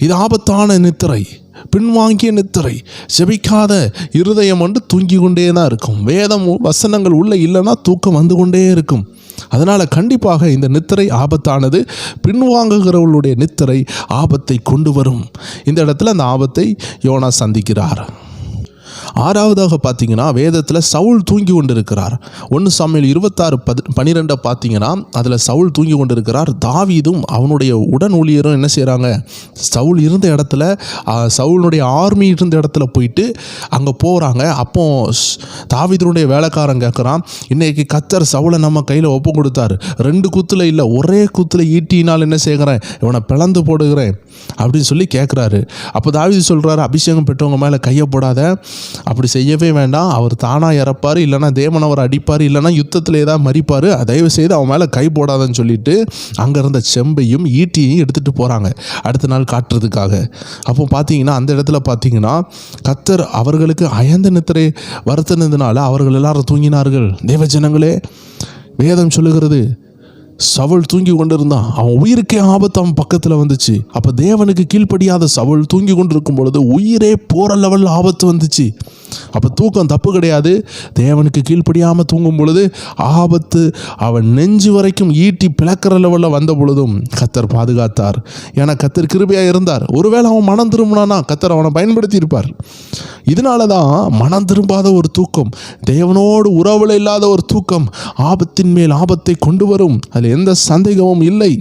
இது ஆபத்தான நித்திரை, பின்வாங்கிய நித்திரை. செபிக்காத இருதயம் தூங்கி கொண்டே தான் இருக்கும். வேதம் வசனங்கள் உள்ள இல்லைன்னா தூக்கம் வந்து கொண்டே இருக்கும். அதனால் கண்டிப்பாக இந்த நித்திரை ஆபத்தானது. பின்வாங்குகிறவர்களுடைய நித்திரை ஆபத்தை கொண்டு வரும். இந்த இடத்துல அந்த ஆபத்தை யோனா சந்திக்கிறார். 6வதாக பார்த்தீங்கன்னா, வேதத்தில் சவுல் தூங்கி கொண்டிருக்கிறார். 1 சாமுவேல் 26:12 பார்த்தீங்கன்னா, அதில் சவுல் தூங்கி கொண்டிருக்கிறார். தாவீதும் அவனுடைய உடன் ஊழியரும் என்ன செய்கிறாங்க, சவுல் இருந்த இடத்துல, சவுலுடைய ஆர்மி இருந்த இடத்துல போயிட்டு அங்கே போகிறாங்க. அப்போ தாவீதுடைய வேலைக்காரன் கேட்குறான், இன்னைக்கு கர்த்தர் சவுலை நம்ம கையில் ஒப்பு கொடுத்தாரு, 2 குத்தில் இல்லை, ஒரே குத்தில் ஈட்டினால் என்ன செய்கிறேன், இவனை பிளந்து போடுகிறேன் அப்படின்னு சொல்லி கேட்குறாரு. அப்போ தாவீது சொல்கிறாரு, அபிஷேகம் பெற்றவங்க மேலே கையை போடாத, அப்படி செய்யவே வேண்டாம், அவர் தானாக இறப்பார், இல்லைனா தேவன் அவர் அடிப்பார், இல்லைனா யுத்தத்தில் ஏதாவது மறிப்பார், தயவு செய்து அவன் மேலே கை போடாதன்னு சொல்லிட்டு அங்கே இருந்த செம்பையும் ஈட்டியையும் எடுத்துகிட்டு போகிறாங்க அடுத்த நாள் காட்டுறதுக்காக. அப்போ பார்த்தீங்கன்னா அந்த இடத்துல பார்த்தீங்கன்னா கர்த்தர் அவர்களுக்கு அயர்ந்த நித்திரை வருத்தினதுனால அவர்கள் எல்லாரும் தூங்கினார்கள். தேவ ஜனங்களே, வேதம் சொல்லுகிறது, சவுல் தூங்கி கொண்டிருந்தான், அவன் உயிருக்கே ஆபத்து அவன் பக்கத்தில் வந்துச்சு. அப்போ தேவனுக்கு கீழ்ப்படியாத சவுல் தூங்கி கொண்டிருக்கும் பொழுது உயிரே போகிற லெவலில் ஆபத்து வந்துச்சு. அப்போ தூக்கம் தப்பு கிடையாது. தேவனுக்கு கீழ்ப்படியாமல் தூங்கும் பொழுது ஆபத்து அவன் நெஞ்சு வரைக்கும் ஈட்டி பிளக்கிற லெவலில் வந்த பொழுதும் கர்த்தர் பாதுகாத்தார். ஏன்னா கர்த்தர் கிருபையாக இருந்தார். ஒருவேளை அவன் மனம் திரும்பினானா கர்த்தர் அவனை பயன்படுத்தி இருப்பார். இதனால தான் மனம் திரும்பாத ஒரு தூக்கம், தேவனோடு உறவுல இல்லாத ஒரு தூக்கம் ஆபத்தின் மேல் ஆபத்தை கொண்டு வரும். அதில் எந்த சந்தேகமும் இல்லை.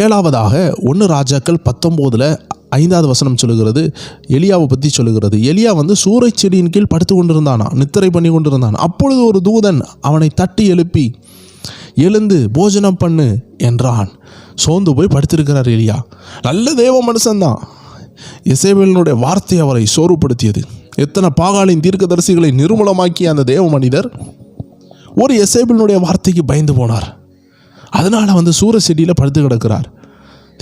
7வதாக 1 ராஜாக்கள் 19:5 வசனம் சொல்லுகிறது, எலியாவை பற்றி சொல்லுகிறது. எலியா சூறை செடியின் கீழ் படுத்து கொண்டிருந்தானா, நித்திரை பண்ணி கொண்டிருந்தான். அப்பொழுது ஒரு தூதன் அவனை தட்டி எழுப்பி, எழுந்து போஜனம் பண்ணு என்றான். சோர்ந்து போய் படுத்திருக்கிறார் எலியா. நல்ல தேவ மனுஷன்தான். எசேபேலினுடைய வார்த்தை அவரை சோர்வுபடுத்தியது. எத்தனை பாகாலின் தீர்க்கதரிசிகளை நிர்மூலமாக்கிய அந்த தேவ மனிதர் ஒரு எசேபேலினுடைய வார்த்தைக்கு பயந்து போனார். அதனால் சூர செடியில் படுத்து கிடக்கிறார்.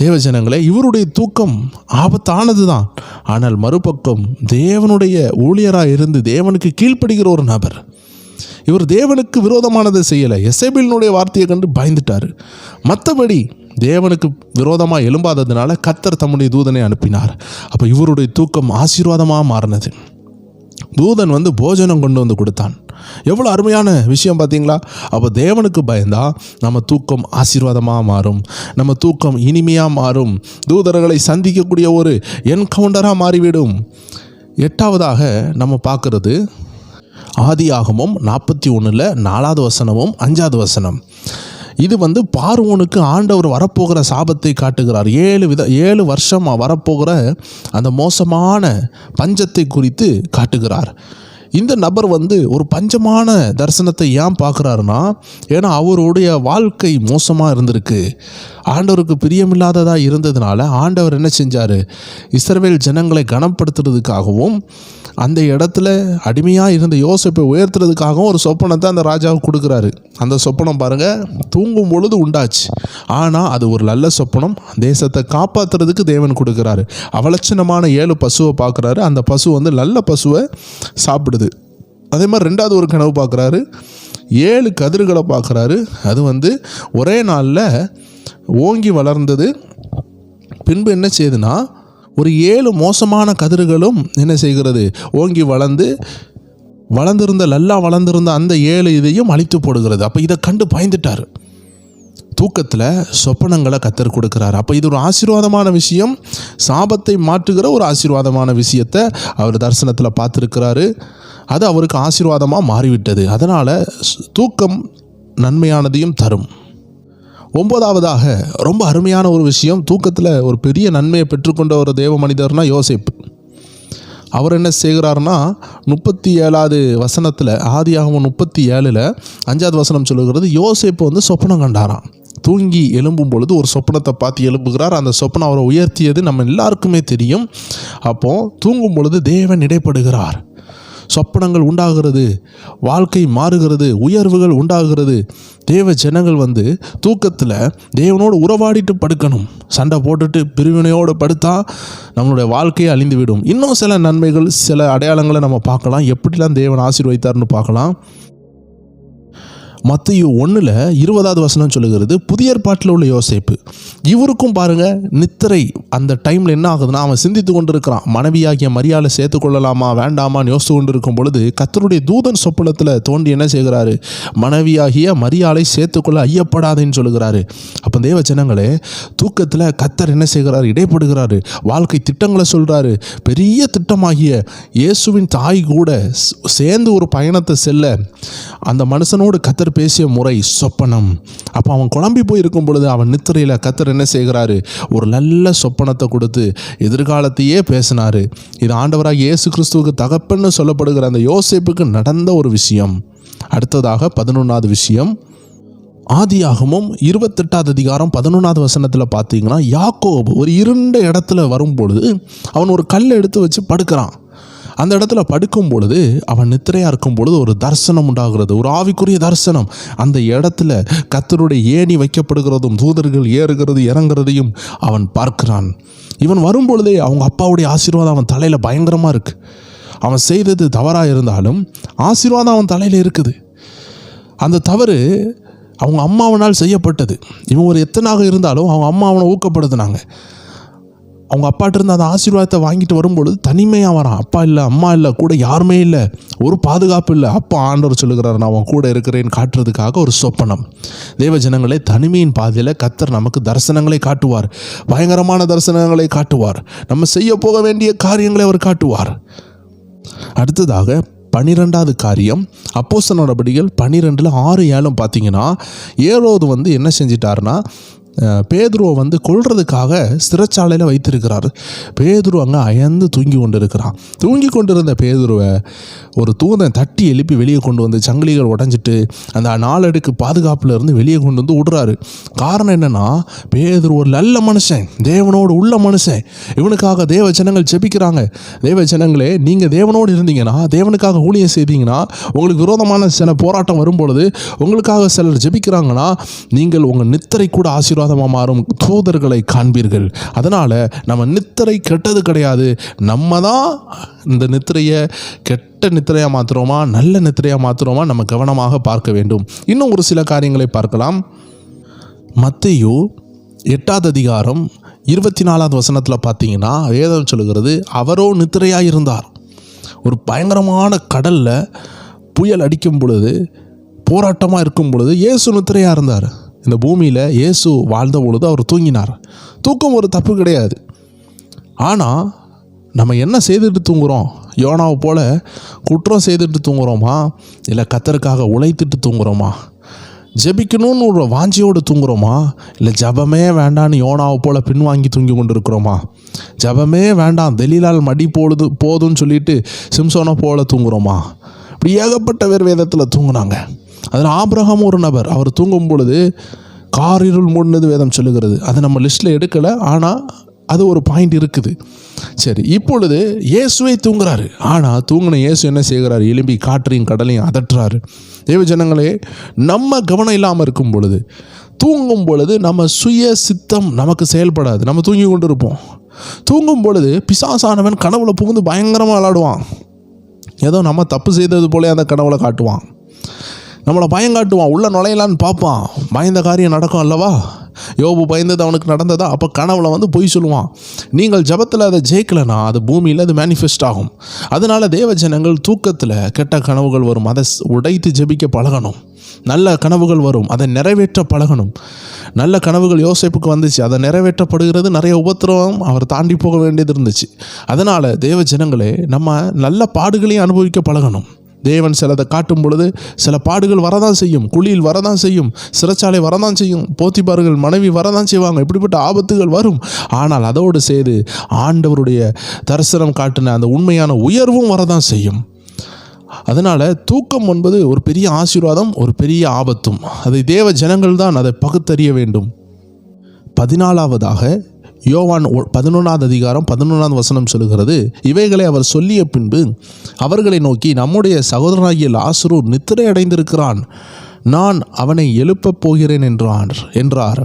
தேவஜனங்களே, இவருடைய தூக்கம் ஆபத்தானது தான். ஆனால் மறுபக்கம் தேவனுடைய ஊழியராக இருந்து தேவனுக்கு கீழ்ப்படுகிற ஒரு நபர். இவர் தேவனுக்கு விரோதமானதை செய்யலை. எசேபேலினுடைய வார்த்தையை கண்டு பயந்துட்டார். மற்றபடி தேவனுக்கு விரோதமாக எழும்பாததுனால கர்த்தர் தம்முடைய தூதனை அனுப்பினார். அப்போ இவருடைய தூக்கம் ஆசீர்வாதமாக மாறினது. தூதன் போஜனம் கொண்டு வந்து கொடுத்தான். எவ்வளோ அருமையான விஷயம் பார்த்தீங்களா? அப்போ தேவனுக்கு பயந்தா நம்ம தூக்கம் ஆசீர்வாதமாக மாறும், நம்ம தூக்கம் இனிமையாக மாறும், தூதர்களை சந்திக்கக்கூடிய ஒரு என்கவுண்டராக மாறிவிடும். 8வதாக நம்ம பார்க்குறது ஆதியாகமம் 41 4வது வசனமும் 5வது வசனம். இது பார்வோனுக்கு ஆண்டவர் வரப்போகிற சாபத்தை காட்டுகிறார். 7 வருஷம் வரப்போகிற அந்த மோசமான பஞ்சத்தை குறித்து காட்டுகிறார். இந்த நபர் ஒரு பஞ்சமான தரிசனத்தை ஏன் பார்க்குறாருன்னா, ஏன்னா அவருடைய வாழ்க்கை மோசமாக இருந்திருக்கு. ஆண்டவருக்கு பிரியமில்லாததாக இருந்ததுனால ஆண்டவர் என்ன செஞ்சார்? இஸ்ரவேல் ஜனங்களை கனப்படுத்துறதுக்காகவும் அந்த இடத்துல அடிமையாக இருந்த யோசேப்பை உயர்த்துறதுக்காகவும் ஒரு சொப்பனத்தை அந்த ராஜாவுக்கு கொடுக்குறாரு. அந்த சொப்பனம் பாருங்கள், தூங்கும் பொழுது உண்டாச்சு. ஆனால் அது ஒரு நல்ல சொப்பனம். தேசத்தை காப்பாற்றுறதுக்கு தேவன் கொடுக்குறாரு. அவலட்சணமான 7 பசுவை பார்க்குறாரு. அந்த பசு நல்ல பசுவை சாப்பிடுது. அதே மாதிரி 2வது ஒரு கனவு பார்க்குறாரு. 7 கதிர்களை பார்க்குறாரு. அது ஒரே நாளில் ஓங்கி வளர்ந்தது. பின்பு என்ன செய்யுதுன்னா, ஒரு 7 மோசமான கதிர்களும் என்ன செய்கிறது? ஓங்கி நல்லா வளர்ந்திருந்த அந்த 7 இதையும் அழித்து போடுகிறது. அப்போ இதை கண்டு பயந்துட்டார். தூக்கத்தில் சொப்பனங்களை கர்த்தர் கொடுக்குறாரு. அப்போ இது ஒரு ஆசீர்வாதமான விஷயம். சாபத்தை மாற்றுகிற ஒரு ஆசீர்வாதமான விஷயத்தை அவர் தரிசனத்தில் பார்த்துருக்கிறாரு. அது அவருக்கு ஆசீர்வாதமாக மாறிவிட்டது. அதனால் தூக்கம் நன்மையானதையும் தரும். 9வதாக ரொம்ப அருமையான ஒரு விஷயம். தூக்கத்தில் ஒரு பெரிய நன்மையை பெற்றுக்கொண்ட ஒரு தேவ மனிதர்னா யோசேப்பு. அவர் என்ன செய்கிறார்னா, 37வது வசனத்தில், ஆதியாகமம் 37 5வது வசனம் சொல்லுகிறது, யோசேப்பு சொப்பனம் கண்டாராம். தூங்கி எழும்பும் பொழுது ஒரு சொப்பனத்தை பார்த்து எழுப்புகிறார். அந்த சொப்பனம் அவரை உயர்த்தியது நம்ம எல்லாருக்குமே தெரியும். அப்போது தூங்கும் பொழுது தேவன் இடைப்படுகிறார். சொப்பனங்கள் உண்டாகிறது, வாழ்க்கை மாறுகிறது, உயர்வுகள் உண்டாகிறது. தேவ ஜனங்கள் தூக்கத்தில் தேவனோடு உறவாடிட்டு படுக்கணும். சண்டை போட்டுட்டு பிரிவினையோடு படுத்தா நம்மளுடைய வாழ்க்கையை அழிந்துவிடும். இன்னும் சில நன்மைகள், சில அடையாளங்களை நம்ம பார்க்கலாம். எப்படிலாம் தேவன் ஆசீர்வதித்தார்னு பார்க்கலாம். மத்தேயு 1:20வது வசனம் சொல்லுகிறது, புதிய ஏற்பாட்டில் உள்ள யோசேப்பு. இவருக்கும் பாருங்கள், நித்திரை அந்த டைமில் என்ன ஆகுதுன்னா, அவன் சிந்தித்து கொண்டு இருக்கிறான். மனைவியாகிய மரியாதை சேர்த்துக்கொள்ளலாமா வேண்டாமான்னு யோசித்து கொண்டு இருக்கும் பொழுது கர்த்தருடைய தூதன் சொப்பனத்தில் தோண்டி என்ன செய்கிறாரு? மனைவியாகிய மரியாதை சேர்த்துக்கொள்ள ஐயப்படாதேன்னு சொல்லுகிறாரு. அப்போ தேவ ஜனங்களே, தூக்கத்தில் கர்த்தர் என்ன செய்கிறார்? இடைப்படுகிறாரு. வாழ்க்கை திட்டங்களை சொல்கிறாரு. பெரிய திட்டமாகிய இயேசுவின் தாய் கூட சேர்ந்து ஒரு பயணத்தை செல்ல அந்த மனுஷனோடு கர்த்தர் பேசிய முறை சொப்பனம். அப்போ அவன் குழம்பி போய் இருக்கும் பொழுது அவன் நித்திரையில் கர்த்தர் என்ன செய்கிறாரு? ஒரு நல்ல சொப்பனத்தை கொடுத்து எதிர்காலத்தையே பேசினார். இது ஆண்டவராக இயேசு கிறிஸ்துவுக்கு தகப்பன்னு சொல்லப்படுகிற அந்த யோசேப்புக்கு நடந்த ஒரு விஷயம். அடுத்ததாக 11வது விஷயம், ஆதியாகமம் 28வது அதிகாரம் 11வது வசனத்தில் பார்த்தீங்கன்னா, யாக்கோபு ஒரு இருண்ட இடத்துல வரும்பொழுது அவன் ஒரு கல்லை எடுத்து வச்சு படுக்கிறான். அந்த இடத்துல படுக்கும் பொழுது அவன் நித்திரையாக இருக்கும் பொழுது ஒரு தரிசனம் உண்டாகிறது, ஒரு ஆவிக்குரிய தரிசனம். அந்த இடத்துல கர்த்தருடைய ஏணி வைக்கப்படுகிறதும் தூதர்கள் ஏறுகிறது இறங்குறதையும் அவன் பார்க்கிறான். இவன் வரும்பொழுதே அவங்க அப்பாவுடைய ஆசீர்வாதம் அவன் தலையில் பயங்கரமாக இருக்குது. அவன் செய்தது தவறாக இருந்தாலும் ஆசீர்வாதம் அவன் தலையில் இருக்குது. அந்த தவறு அவங்க அம்மாவனால் செய்யப்பட்டது. இவன் ஒரு எத்தனாக இருந்தாலும் அவங்க அம்மா அவனை ஊக்கப்படுத்தினாங்க. அவங்க அப்பாட்ட இருந்து அந்த ஆசீர்வாதத்தை வாங்கிட்டு வரும்பொழுது தனிமையாக வரான். அப்பா இல்லை, அம்மா இல்லை, கூட யாருமே இல்லை, ஒரு பாதுகாப்பு இல்லை. அப்பா ஆண்டவர் சொல்லுகிறார், நான் அவன் கூட இருக்கிறேன்னு காட்டுறதுக்காக ஒரு சொப்பனம். தேவ ஜனங்களே, தனிமையின் பாதையில் கர்த்தர் நமக்கு தரிசனங்களை காட்டுவார், பயங்கரமான தரிசனங்களை காட்டுவார். நம்ம செய்ய போக வேண்டிய காரியங்களை அவர் காட்டுவார். அடுத்ததாக 12வது காரியம், அப்போஸ்தலர் நடபடிகள் 12:6-7 பார்த்தீங்கன்னா, ஏரோது என்ன செஞ்சிட்டாருன்னா, பேதுருவை வந்து கொல்றதுக்காக சிறைச்சாலையில் வைத்திருக்கிறார். பேதுரு அங்கே அயர்ந்து தூங்கி கொண்டிருக்கிறான். தூங்கி கொண்டிருந்த பேதுருவை ஒரு தூதன் தட்டி எழுப்பி வெளியே கொண்டு வந்து சங்கிலிகள் உடஞ்சிட்டு அந்த 4 அடுக்கு பாதுகாப்பில் இருந்து வெளியே கொண்டு வந்து விடுறாரு. காரணம் என்னென்னா, பேதுரு ஒரு நல்ல மனுஷன், தேவனோடு உள்ள மனுஷன். இவனுக்காக தேவ ஜனங்கள் ஜெபிக்கிறாங்க. தேவ ஜனங்களே, நீங்கள் தேவனோடு இருந்தீங்கன்னா, தேவனுக்காக ஊழியம் செய்தீங்கன்னா, உங்களுக்கு விரோதமான சில போராட்டம் வரும்பொழுது உங்களுக்காக சிலர் ஜெபிக்கிறாங்கன்னா, நீங்கள் உங்கள் நித்திரை கூட ஆசீர்வாதமாக மாறும் தூதர்களை காண்பீர்கள். அதனால் நம்ம நித்திரை கெட்டது கிடையாது. நம்ம தான் இந்த நித்திரையை கெட்ட நித்திரையாக மாற்றுறோமா, நல்ல நித்திரையாக மாற்றுறோமா, நம்ம கவனமாக பார்க்க வேண்டும். இன்னும் ஒரு சில காரியங்களை பார்க்கலாம். மத்தேயு 8ஆம் அதிகாரம் 24ஆவது வசனத்தில் பார்த்தீங்கன்னா, வேதம் சொல்லுகிறது, அவரோ நித்திரையாக இருந்தார். ஒரு பயங்கரமான கடலில் புயல் அடிக்கும் பொழுது, போராட்டமாக இருக்கும் பொழுது இயேசு நித்திரையாக இருந்தார். இந்த பூமியில் இயேசு வாழ்ந்த பொழுது அவர் தூங்கினார். தூக்கம் ஒரு தப்பு கிடையாது. ஆனால் நம்ம என்ன செய்துட்டு தூங்குகிறோம்? யோனாவை போல குற்றம் செய்துட்டு தூங்குகிறோமா, இல்லை கர்த்தருக்காக உழைத்துட்டு தூங்குகிறோமா? ஜெபிக்கணும்னு ஒரு வாஞ்சியோடு தூங்குகிறோமா, இல்லை ஜபமே வேண்டான்னு யோனாவை போல பின்வாங்கி தூங்கி கொண்டு இருக்கிறோமா? ஜபமே வேண்டாம், தெலீலால் மடி போதுன்னு சொல்லிட்டு சிம்சோனை போல தூங்குகிறோமா? இப்படி ஏகப்பட்ட பேர் வேதத்தில் தூங்குனாங்க. அதில் ஆபிரகாம் ஒரு நபர். அவர் தூங்கும் பொழுது காரிருள் மூடினது வேதம் சொல்லுகிறது. அதை நம்ம லிஸ்ட்டில் எடுக்கலை, ஆனால் அது ஒரு பாயிண்ட் இருக்குது. சரி, இப்பொழுது இயேசுவை தூங்குறாரு. ஆனால் தூங்கின இயேசு என்ன செய்கிறார்? எலும்பி காற்றையும் கடலையும் அதட்டுறாரு. தேவ ஜனங்களே, நம்ம கவனம் இல்லாமல் இருக்கும் பொழுது, தூங்கும் பொழுது நம்ம சுய சித்தம் நமக்கு செயல்படாது. நம்ம தூங்கி கொண்டு இருப்போம். தூங்கும் பொழுது பிசாசானவன் கனவுல புகுந்து பயங்கரமாக விளாடுவான். ஏதோ நம்ம தப்பு செய்தது போல அந்த கனவுல காட்டுவான். நம்மளை பயங்காட்டுவான். உள்ள நுழையலான்னு பார்ப்பான். பயந்த காரியம் நடக்கும் அல்லவா? யோபு பயந்தது அவனுக்கு நடந்ததா? அப்போ கனவுல வந்து பொய் சொல்லுவான். நீங்கள் ஜபத்தில் அதை ஜெயிக்கலைன்னா அது பூமியில் அது மேனிஃபெஸ்ட் ஆகும். அதனால் தேவ ஜனங்கள் தூக்கத்தில் கெட்ட கனவுகள் வரும், அதை உடைத்து ஜெபிக்க பழகணும். நல்ல கனவுகள் வரும், அதை நிறைவேற்ற பழகணும். நல்ல கனவுகள் யோசேப்புக்கு வந்துச்சு, அதை நிறைவேற்றப்படுகிறது. நிறைய உபத்திரவம் அவர் தாண்டி போக வேண்டியது இருந்துச்சு. அதனால் தேவ ஜனங்களே, நம்ம நல்ல பாடுகளையும் அனுபவிக்க பழகணும். தேவன் சிலதை காட்டும் பொழுது சில பாடுகள் வரதான் செய்யும், குழியில் வரதான் செய்யும், சிறைச்சாலை வரதான் செய்யும், போத்திபார்கள் மனைவி வரதான் செய்வாங்க. இப்படிப்பட்ட ஆபத்துகள் வரும். ஆனால் அதோடு செய்து ஆண்டவருடைய தரிசனம் காட்டின அந்த உண்மையான உயர்வும் வரதான் செய்யும். அதனால் தூக்கம் என்பது ஒரு பெரிய ஆசீர்வாதம், ஒரு பெரிய ஆபத்தும். அதை தேவ ஜனங்கள் தான் அதை பகுத்தறிய வேண்டும். 14ஆவதாக யோவான் 11ஆம் அதிகாரம் 11ஆம் வசனம் சொல்லுகிறது, இவைகளை அவர் சொல்லிய பின்பு அவர்களை நோக்கி, நம்முடைய சகோதரனாகிய லாசரு நித்திரை அடைந்திருக்கிறான், நான் அவனை எழுப்பப் போகிறேன் என்றார்.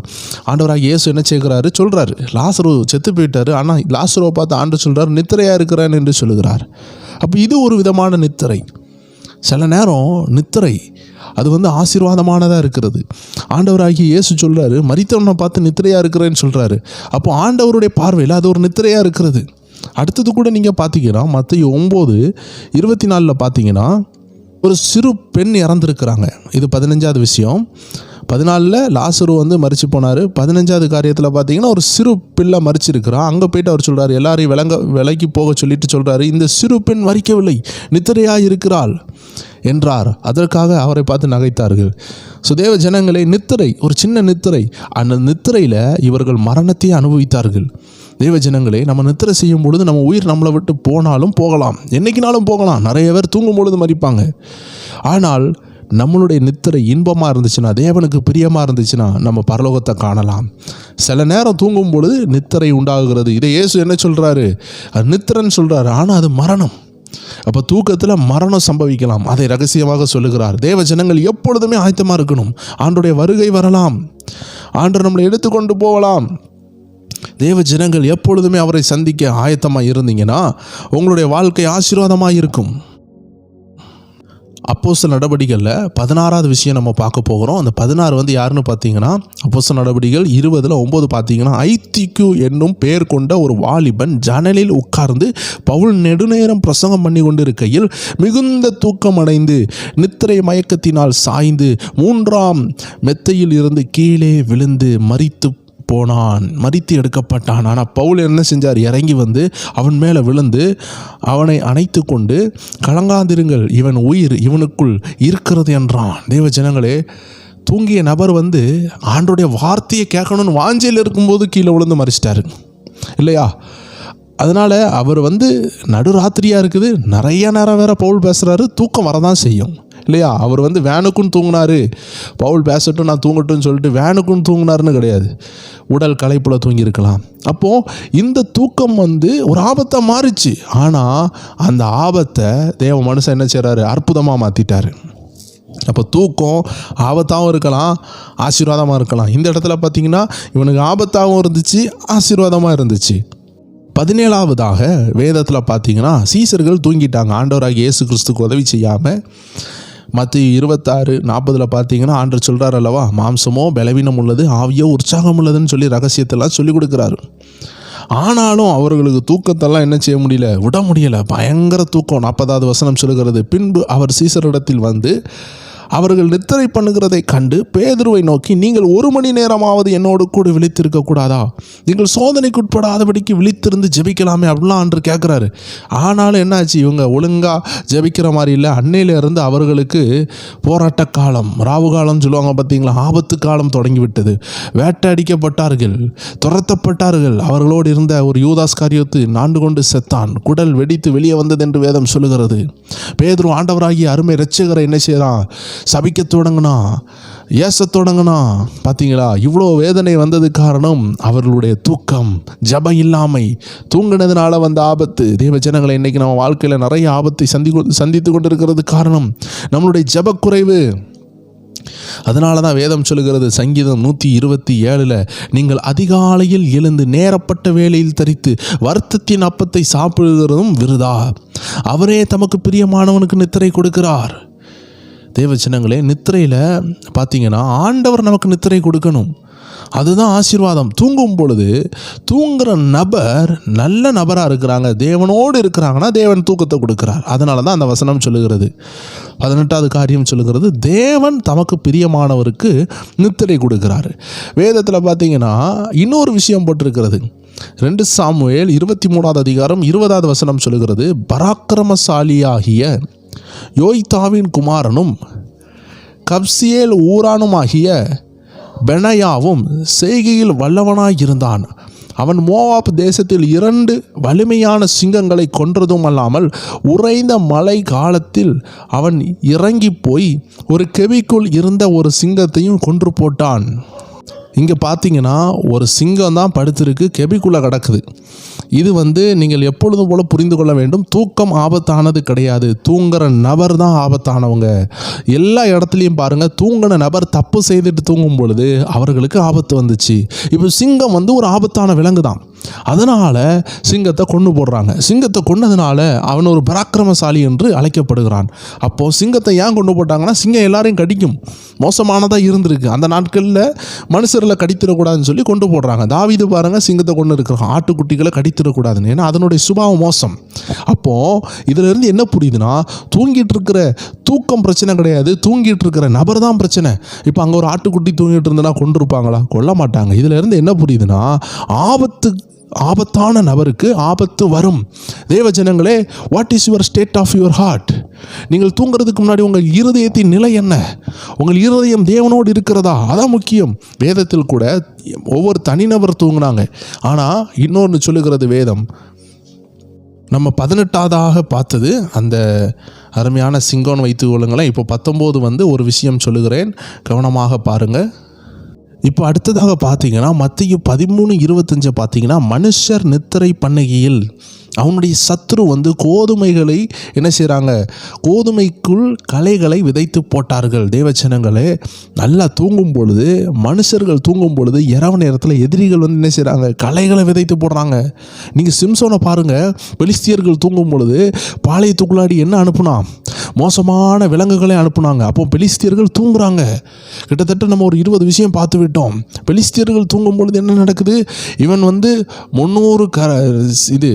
ஆண்டவராகிய இயேசு என்ன செய்கிறாரு? சொல்கிறாரு, லாசரு செத்து போயிட்டாரு. ஆனால் லாசருவை பார்த்து ஆண்டு சொல்கிறார், நித்திரையாக இருக்கிறான் என்று சொல்லுகிறார். அப்போ இது ஒரு விதமான நித்திரை. சில நேரம் நித்திரை அது வந்து ஆசீர்வாதமானதாக இருக்கிறது. ஆண்டவராகிய இயேசு சொல்கிறாரு, மரித்தவனை பார்த்து நித்திரையாக இருக்கிறேன்னு சொல்கிறாரு. அப்போ ஆண்டவருடைய பார்வையில் அது ஒரு நித்திரையாக இருக்கிறது. அடுத்தது கூட நீங்கள் பார்த்தீங்கன்னா, மத்தேயு 9:24 பார்த்தீங்கன்னா, ஒரு சிறு பெண் இறந்துருக்கிறாங்க. இது 15ஆவது விஷயம். 14 லாசரு வந்து மரிச்சு போனார். 15ஆவது காரியத்தில் பார்த்தீங்கன்னா, ஒரு சிறு பிள்ளை மரிச்சிருக்கிறான். அங்கே போய்ட்டு அவர் சொல்கிறார், எல்லாரையும் விலைக்கு போக சொல்லிட்டு சொல்கிறாரு, இந்த சிறு பெண் மரிக்கவில்லை, நித்திரையாக இருக்கிறாள் என்றார். அதற்காக அவரை பார்த்து நகைத்தார்கள். சுதேவ ஜனங்களே, நித்திரை ஒரு சின்ன நித்திரை. அந்த நித்திரையில் இவர்கள் மரணத்தை அனுபவித்தார்கள். தேவ ஜனங்களே, நம்ம நித்திரை செய்யும் பொழுது நம்ம உயிர் நம்மளை விட்டு போனாலும் போகலாம், என்னைக்குனாலும் போகலாம். நிறைய பேர் தூங்கும் பொழுது மரிப்பாங்க. ஆனால் நம்மளுடைய நித்திரை இன்பமாக இருந்துச்சுன்னா, தேவனுக்கு பிரியமாக இருந்துச்சுன்னா, நம்ம பரலோகத்தை காணலாம். சில நேரம் தூங்கும் பொழுது நித்திரை உண்டாகுகிறது. இதை இயேசு என்ன சொல்கிறாரு? நித்திரன்னு சொல்கிறாரு. ஆனால் அது மரணம். அப்போ தூக்கத்தில் மரணம் சம்பவிக்கலாம். அதை ரகசியமாக சொல்லுகிறார். தேவ ஜனங்கள் எப்பொழுதுமே ஆயத்தமாக இருக்கணும். ஆண்டோடைய வருகை வரலாம், ஆண்டவர் நம்மளை எடுத்துக்கொண்டு போகலாம். தேவ ஜனங்கள் எப்பொழுதுமே அவரை சந்திக்க ஆயத்தமாக இருந்தீங்கன்னா உங்களுடைய வாழ்க்கை ஆசீர்வாதமாக இருக்கும். அப்போஸ்தலர் நடவடிக்கைகளில் 16ஆவது விஷயம் நம்ம பார்க்க போகிறோம். அந்த 16 வந்து யாருன்னு பார்த்தீங்கன்னா, அப்போஸ்தலர் நடவடிக்கைகள் 20:9 பார்த்தீங்கன்னா, ஐத்திக்கு என்னும் பெயர் கொண்ட ஒரு வாலிபன் ஜன்னலில் உட்கார்ந்து பவுல் நெடுநேரம் பிரசங்கம் பண்ணி கொண்டு இருக்கையில் மிகுந்த தூக்கம் அடைந்து நித்திரை மயக்கத்தினால் சாய்ந்து 3ஆம் மெத்தையில் இருந்து கீழே விழுந்து மரித்து எடுக்கப்பட்டான். ஆனால் பவுல் என்ன செஞ்சார்? இறங்கி வந்து அவன் மேலே விழுந்து அவனை அணைத்து கொண்டு, கலங்காதிருங்கள், இவன் உயிர் இவனுக்குள் இருக்கிறது என்றான். தேவ ஜனங்களே, தூங்கிய நபர் வந்து ஆண்டோடைய வார்த்தையை கேட்கணும்னு வாஞ்சையில் இருக்கும்போது கீழே விழுந்து மறிச்சிட்டாரு இல்லையா? அதனால் அவர் வந்து நடுராத்திரியாக இருக்குது, நிறைய நேரம் வேறு பவுல் பேசுகிறாரு, தூக்கம் வரதான் செய்யும் இல்லையா? அவர் வந்து வேனுக்குன்னு தூங்கினாரு, பவுல் பேசட்டும் நான் தூங்கட்டும்னு சொல்லிட்டு வேனுக்குன்னு தூங்கினாருன்னு கிடையாது, உடல் களைப்பில் தூங்கியிருக்கலாம். அப்போது இந்த தூக்கம் வந்து ஒரு ஆபத்தாக மாறிச்சு. ஆனால் அந்த ஆபத்தை தேவ மனுஷன் என்ன செய்கிறாரு? அற்புதமாக மாற்றிட்டார். அப்போ தூக்கம் ஆபத்தாகவும் இருக்கலாம், ஆசீர்வாதமாக இருக்கலாம். இந்த இடத்துல பார்த்திங்கன்னா இவனுக்கு ஆபத்தாகவும் இருந்துச்சு, ஆசீர்வாதமாக இருந்துச்சு. 17ஆவதாக வேதத்தில் பார்த்தீங்கன்னா சீசர்கள் தூங்கிட்டாங்க, ஆண்டவராகிய இயேசு கிறிஸ்துக்கு உதவி செய்யாமல். மத்தேயு 26:40 பார்த்தீங்கன்னா ஆண்டவர் சொல்கிறார் அல்லவா, மாம்சமோ பலவீனம் உள்ளது, ஆவியோ உற்சாகம் உள்ளதுன்னு சொல்லி ரகசியத்தெல்லாம் சொல்லி கொடுக்குறாரு. ஆனாலும் அவர்களுக்கு தூக்கத்தெல்லாம் என்ன செய்ய முடியல, விட முடியலை, பயங்கர தூக்கம். 40வது வசனம் சொல்லுகிறது, பின்பு அவர் சீசரிடத்தில் வந்து அவர்கள் நித்திரை பண்ணுகிறதை கண்டு பேதுருவை நோக்கி, நீங்கள் 1 மணி நேரமாவது என்னோடு கூட விழித்திருக்க கூடாதா? நீங்கள் சோதனைக்கு உட்படாதபடிக்கு விழித்திருந்து ஜெபிக்கலாமே அப்படிலாம் அன்று கேட்குறாரு. ஆனாலும் என்னாச்சு, இவங்க ஒழுங்காக ஜெபிக்கிற மாதிரி இல்லை. அன்னையிலேருந்து அவர்களுக்கு போராட்ட காலம், ராவு காலம் சொல்லுவாங்க பார்த்தீங்களா, ஆபத்து காலம் தொடங்கிவிட்டது. வேட்டையடிக்கப்பட்டார்கள், துரத்தப்பட்டார்கள். அவர்களோடு இருந்த ஒரு யூதாஸ் காரியத்து நாண்டு கொண்டு செத்தான், குடல் வெடித்து வெளியே வந்தது என்று வேதம் சொல்லுகிறது. பேதுரு ஆண்டவராகிய அருமை இரட்சகரை என்ன செய்யறான்? சபிக்க தொடங்கினா, ஏச தொடங்கினா. பார்த்தீங்களா, இவ்வளோ வேதனை வந்தது காரணம் அவர்களுடைய தூக்கம், ஜபம் இல்லாமை, தூங்கினதுனால வந்த ஆபத்து. தேவ ஜனங்களை இன்னைக்கு நம்ம வாழ்க்கையில் நிறைய ஆபத்தை சந்தித்து கொண்டிருக்கிறது காரணம் நம்மளுடைய ஜபக்குறைவு. அதனால தான் வேதம் சொல்லுகிறது, சங்கீதம் 127 நீங்கள் அதிகாலையில் எழுந்து நேரப்பட்ட வேளையில் தரித்து வருத்தத்தின் அப்பத்தை சாப்பிடுகிறதும் விருதா, அவரே தமக்கு பிரியமானவனுக்கு நித்திரை கொடுக்கிறார். தேவச்சனங்களே, நித்திரையில் பார்த்தீங்கன்னா ஆண்டவர் நமக்கு நித்திரை கொடுக்கணும், அதுதான் ஆசீர்வாதம். தூங்கும் பொழுது தூங்குகிற நபர் நல்ல நபராக இருக்கிறாங்க, தேவனோடு இருக்கிறாங்கன்னா தேவன் தூக்கத்தை கொடுக்குறார். அதனால தான் அந்த வசனம் சொல்லுகிறது, 18வது காரியம் சொல்லுகிறது, தேவன் தமக்கு பிரியமானவருக்கு நித்திரை கொடுக்கிறார். வேதத்தில் பார்த்தீங்கன்னா இன்னொரு விஷயம் போட்டிருக்கிறது, 2 சாமுவேல் 23வது அதிகாரம் 20வது வசனம் சொல்லுகிறது, பராக்கிரமசாலியாகிய யோய்தாவின் குமாரனும் கப்சியேல் ஊரானுமாகிய பெனாயாவும் செய்கையில் வல்லவனாயிருந்தான். அவன் மோவாப் தேசத்தில் 2 வலிமையான சிங்கங்களை கொன்றதும் அல்லாமல் உறைந்த மழை காலத்தில் அவன் இறங்கி போய் ஒரு கெபிக்குள் இருந்த ஒரு சிங்கத்தையும் கொன்று போட்டான். இங்கே பார்த்தீங்கன்னா ஒரு சிங்கம் தான் படுத்திருக்கு, கெபிக்குள்ளே கிடக்குது. இது வந்து நீங்கள் எப்பொழுதும் போல புரிந்து கொள்ள வேண்டும், தூக்கம் ஆபத்தானது கிடையாது, தூங்குற நபர் தான் ஆபத்தானவங்க. எல்லா இடத்துலையும் பாருங்கள், தூங்கின நபர் தப்பு செய்துட்டு தூங்கும் பொழுது அவர்களுக்கு ஆபத்து வந்துச்சு. இப்போ சிங்கம் வந்து ஒரு ஆபத்தான விலங்கு தான், அதனால் சிங்கத்தை கொண்டு போடுறாங்க. சிங்கத்தை கொண்டதுனால அவன் ஒரு பராக்கிரமசாலி என்று அழைக்கப்படுகிறான். அப்போது சிங்கத்தை ஏன் கொண்டு போட்டாங்கன்னா, சிங்கம் எல்லாரையும் கடிக்கும், மோசமானதாக இருந்திருக்கு அந்த நாட்களில், மனுஷர்களை கடித்திடக்கூடாதுன்னு சொல்லி கொண்டு போடுறாங்க. தாவீது பாருங்கள், சிங்கத்தை கொண்டு இருக்கிறான், ஆட்டுக்குட்டிகளை கடித்திடக்கூடாதுன்னு, ஏன்னா அதனுடைய சுபாவம் மோசம். அப்போது இதிலிருந்து என்ன புரியுதுன்னா, தூங்கிட்டு இருக்கிற தூக்கம் பிரச்சனை கிடையாது, தூங்கிட்டு இருக்கிற நபர் தான் பிரச்சனை. இப்போ அங்கே ஒரு ஆட்டுக்குட்டி தூங்கிட்டு இருந்தனா கொண்டு இருப்பாங்களா? கொல்ல மாட்டாங்க. இதிலிருந்து என்ன புரியுதுன்னா, ஆபத்தான நபருக்கு ஆபத்து வரும். தேவ ஜனங்களே, what is your state of your heart? நீங்கள் தூங்குறதுக்கு முன்னாடி உங்கள் இருதயத்தின் நிலை என்ன? உங்கள் இருதயம் தேவனோடு இருக்கிறதா? அதான் முக்கியம். வேதத்தில் கூட ஒவ்வொரு தனிநபர் தூங்கினாங்க. ஆனால் இன்னொன்று சொல்லுகிறது வேதம், நம்ம 18ஆவதாக பார்த்தது அந்த அருமையான சிங்கோன் வைத்து கொள்ளுங்களேன். இப்போ 19 வந்து ஒரு விஷயம் சொல்லுகிறேன், கவனமாக பாருங்கள். இப்போ அடுத்ததாக பார்த்தீங்கன்னா மத்தேயு 13:25 பார்த்தீங்கன்னா, மனுஷர் நித்திரை பண்ணுகையில் அவனுடைய சத்துரு வந்து கோதுமைகளை என்ன செய்கிறாங்க, கோதுமைக்குள் களைகளை விதைத்து போட்டார்கள். தேவச்சனங்களே, நல்லா தூங்கும் பொழுது, மனுஷர்கள் தூங்கும் பொழுது இரவு நேரத்தில் எதிரிகள் வந்து என்ன செய்கிறாங்க, களைகளை விதைத்து போடுறாங்க. நீங்கள் சிம்சோனை பாருங்கள், பெலிஸ்தியர்கள் தூங்கும் பொழுது பாளையத்துக்குள்ளாடி என்ன அனுப்புனா, மோசமான விலங்குகளை அனுப்புனாங்க. அப்போ பெலிஸ்தியர்கள் தூங்குறாங்க. கிட்டத்தட்ட நம்ம ஒரு 20 விஷயம் பார்த்து விட்டோம். பெலிஸ்தியர்கள் தூங்கும் பொழுது என்ன நடக்குது, இவன் வந்து 300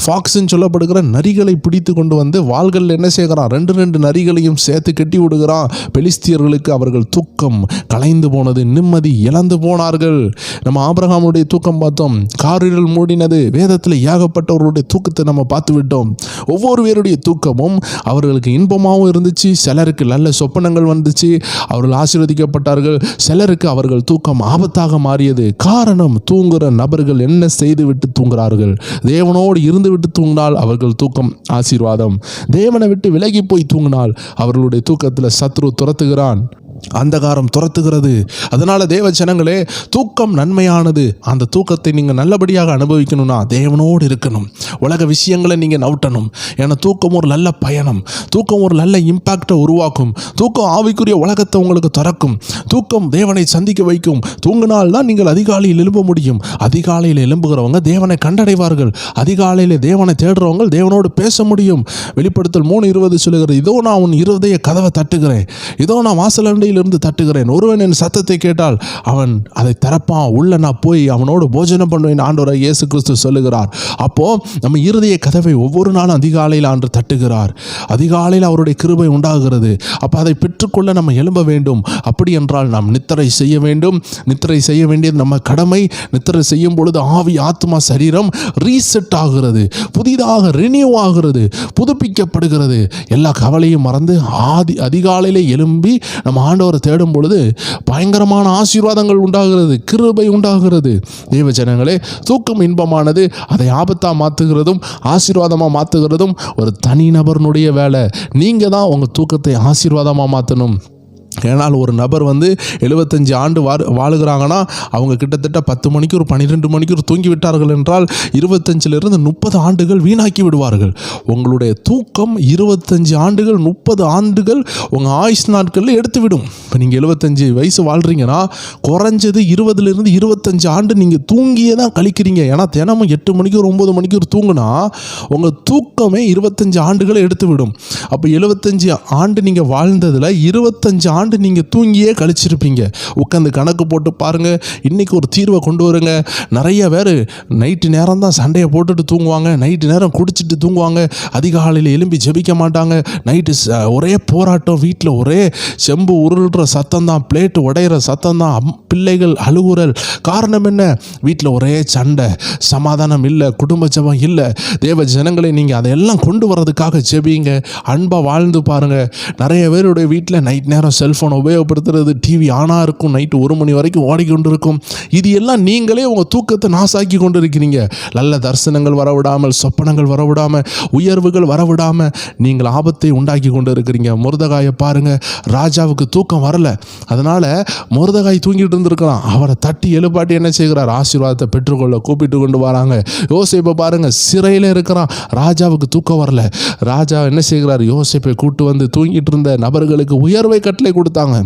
ஃபாக்ஸ்ன்னு சொல்லப்படுகிற நரிகளை பிடித்து கொண்டு வந்து வாள்கள் என்ன செய்கிறான், 2 நரிகளையும் சேர்த்து கட்டி விடுகிறான். பெலிஸ்தியர்களுக்கு அவர்கள் தூக்கம் கலைந்து போனது, நிம்மதி இழந்து போனார்கள். நம்ம ஆபிரகாமுடைய தூக்கம் பார்த்தோம், காரிருள் மூடினது. வேதத்தில் ஏகப்பட்டவர்களுடைய தூக்கத்தை நம்ம பார்த்து விட்டோம். ஒவ்வொரு பேருடைய தூக்கமும் அவர்களுக்கு இன்பமாகவும் இருந்துச்சு, சிலருக்கு நல்ல சொப்பனங்கள் வந்துச்சு, அவர்கள் ஆசீர்வதிக்கப்பட்டார்கள். சிலருக்கு அவர்கள் தூக்கம் ஆபத்தாக மாறியது. காரணம், தூங்குகிற நபர்கள் என்ன செய்து விட்டு தூங்குகிறார்கள். தேவனோடு இருந்து விட்டு தூங்கினால் அவர்கள் தூக்கம் ஆசீர்வாதம். தேவனை விட்டு விலகி போய் தூங்கினால் அவர்களுடைய தூக்கத்தில் சத்ரு துரத்துகிறான், அந்தகாரம் துரத்துகிறது. அதனால் தேவ ஜனங்களே, தூக்கம் நன்மையானது. அந்த தூக்கத்தை நீங்கள் நல்லபடியாக அனுபவிக்கணும்னா தேவனோடு இருக்கணும். உலக விஷயங்களை நீங்கள் நவுட்டணும். ஏன்னா தூக்கம் ஒரு நல்ல பயணம், தூக்கம் ஒரு நல்ல இம்பேக்டை உருவாக்கும். தூக்கம் ஆவிக்குரிய உலகத்தை உங்களுக்கு திறக்கும். தூக்கம் தேவனை சந்திக்க வைக்கும். தூங்கினால்தான் நீங்கள் அதிகாலையில் எழும்ப முடியும். அதிகாலையில் எழும்புகிறவங்க தேவனை கண்டடைவார்கள். அதிகாலையில் தேவனை தேடுறவங்க தேவனோடு பேச முடியும். வெளிப்படுத்தல் 3:20 சொல்லுகிறது, இதோ நான் உன் இருதய கதவை தட்டுகிறேன், இதோ நான் வாசல் இருந்து தட்டுகிறேன். ஒருவன் என் சத்தத்தை கேட்டால் அவன் அதை திறப்பான், உள்ள நான் போய் அவனோடு போஜனம் பண்ணுவேன் ஆண்டவராகிய இயேசு கிறிஸ்து சொல்லுகிறார். அப்போ நம்ம இருதய கதவை ஒவ்வொரு நாளும் அதிகாலையில் ஆண்டு தட்டுகிறார். அதிகாலையில் அவருடைய கிருபை உண்டாகிறது. அப்போ அதை பெற்றுக்கொள்ள நம்ம எழும்ப வேண்டும். அப்படி என்றால் நாம் நித்திரை செய்ய வேண்டும். நித்திரை செய்ய வேண்டியது நம்ம கடமை. நித்திரை செய்யும் பொழுது ஆவி, ஆத்மா, சரீரம் ரீசெட் ஆகிறது, புதிதாக ரினியூ ஆகிறது, புதுப்பிக்கப்படுகிறது. எல்லா கவலையும் மறந்து அதிகாலையிலே எழும்பி நம்ம ஆண்டவரை தேடும் பொழுது பயங்கரமான ஆசீர்வாதங்கள் உண்டாகிறது, கிருபை உண்டாகிறது. தேவ ஜனங்களே, தூக்கம் இன்பமானது. அதை ஆபத்தா மாற்றுகிறதும் ஆசீர்வாதமாக மாற்றுகிறதும் ஒரு தனிநபர்னுடைய வேலை. நீங்கள் தான் உங்கள் தூக்கத்தை ஆசீர்வாதமாக மாற்றணும். ஏன்னால் ஒரு நபர் 75 ஆண்டு வாழுகிறாங்கன்னா அவங்க கிட்டத்தட்ட 10 மணிக்கூர் 12 மணிக்கூர் தூங்கி விட்டார்கள் என்றால் 25லிருந்து 30 ஆண்டுகள் வீணாக்கி விடுவார்கள். உங்களுடைய தூக்கம் 25 ஆண்டுகள் 30 ஆண்டுகள் உங்கள் ஆயுஷ் நாட்களில் எடுத்துவிடும். இப்போ நீங்கள் 75 வயசு வாழ்கிறீங்கன்னா குறைஞ்சது 20லிருந்து 25 ஆண்டு நீங்கள் தூங்கியே தான் கழிக்கிறீங்க. ஏன்னா தினமும் 8 மணிக்கூர் 9 மணிக்கூர் தூங்குனா உங்கள் தூக்கமே 25 ஆண்டுகளை எடுத்துவிடும். அப்போ 75 ஆண்டு நீங்கள் வாழ்ந்ததில் 25 ஆண்டு நீங்கள் தூங்கியே கழிச்சிருப்பீங்க. உட்காந்து கணக்கு போட்டு பாருங்கள். இன்றைக்கி ஒரு தீர்வை கொண்டு வருங்க. நிறைய பேர் நைட்டு நேரம் தான் சண்டையை போட்டுட்டு தூங்குவாங்க, நைட்டு நேரம் குடிச்சிட்டு தூங்குவாங்க, அதிகாலையில் எழும்பி ஜெபிக்க மாட்டாங்க. நைட்டு ஒரே போராட்டம், வீட்டில் ஒரே செம்பு உருள்ற சத்தம் தான், பிளேட்டு உடையிற சத்தம் தான், பிள்ளைகள் அழுகுறல். காரணம் என்ன? வீட்டில் ஒரே சண்டை, சமாதானம் இல்லை, குடும்ப ஜெபம் இல்லை. தேவ ஜனங்களை நீங்கள் அதையெல்லாம் கொண்டு வர்றதுக்காக ஜெபிங்க. அன்பாக வாழ்ந்து பாருங்கள். நிறைய பேருடைய வீட்டில் நைட் நேரம் செல்ஃபோன் உபயோகப்படுத்துறது, டிவி ஆனாக இருக்கும், நைட்டு 1 மணி வரைக்கும் ஓடிக்கொண்டு இருக்கும். இது எல்லாம் நீங்களே உங்கள் தூக்கத்தை நாசாக்கி கொண்டு இருக்கிறீங்க. நல்ல தரிசனங்கள் வரவிடாமல், சொப்பனங்கள் வரவிடாமல், உயர்வுகள் வரவிடாமல் நீங்கள் ஆபத்தை உண்டாக்கி கொண்டு இருக்கிறீங்க. மொர்தெகாயை பாருங்கள், ராஜாவுக்கு தூக்கம் வரல, அதனால் மொர்தெகாய் தூங்கிட்டு இருந்திருக்கலாம். அவரை தட்டி எழுப்பாட்டி என்ன செய்கிறார்? ஆசீர்வாதத்தை பெற்றுக்கொள்ள கூப்பிட்டு கொண்டு வராங்க. யோசேப்பை பாருங்கள், சிறையில் இருக்கிறான், ராஜாவுக்கு தூக்கம் வரல. ராஜா என்ன செய்கிறார்? யோசேப்பை கூட்டு வந்து தூங்கிட்டு இருந்த நபர்களுக்கு உயர்வை கட்டளை கொடுத்தாங்க.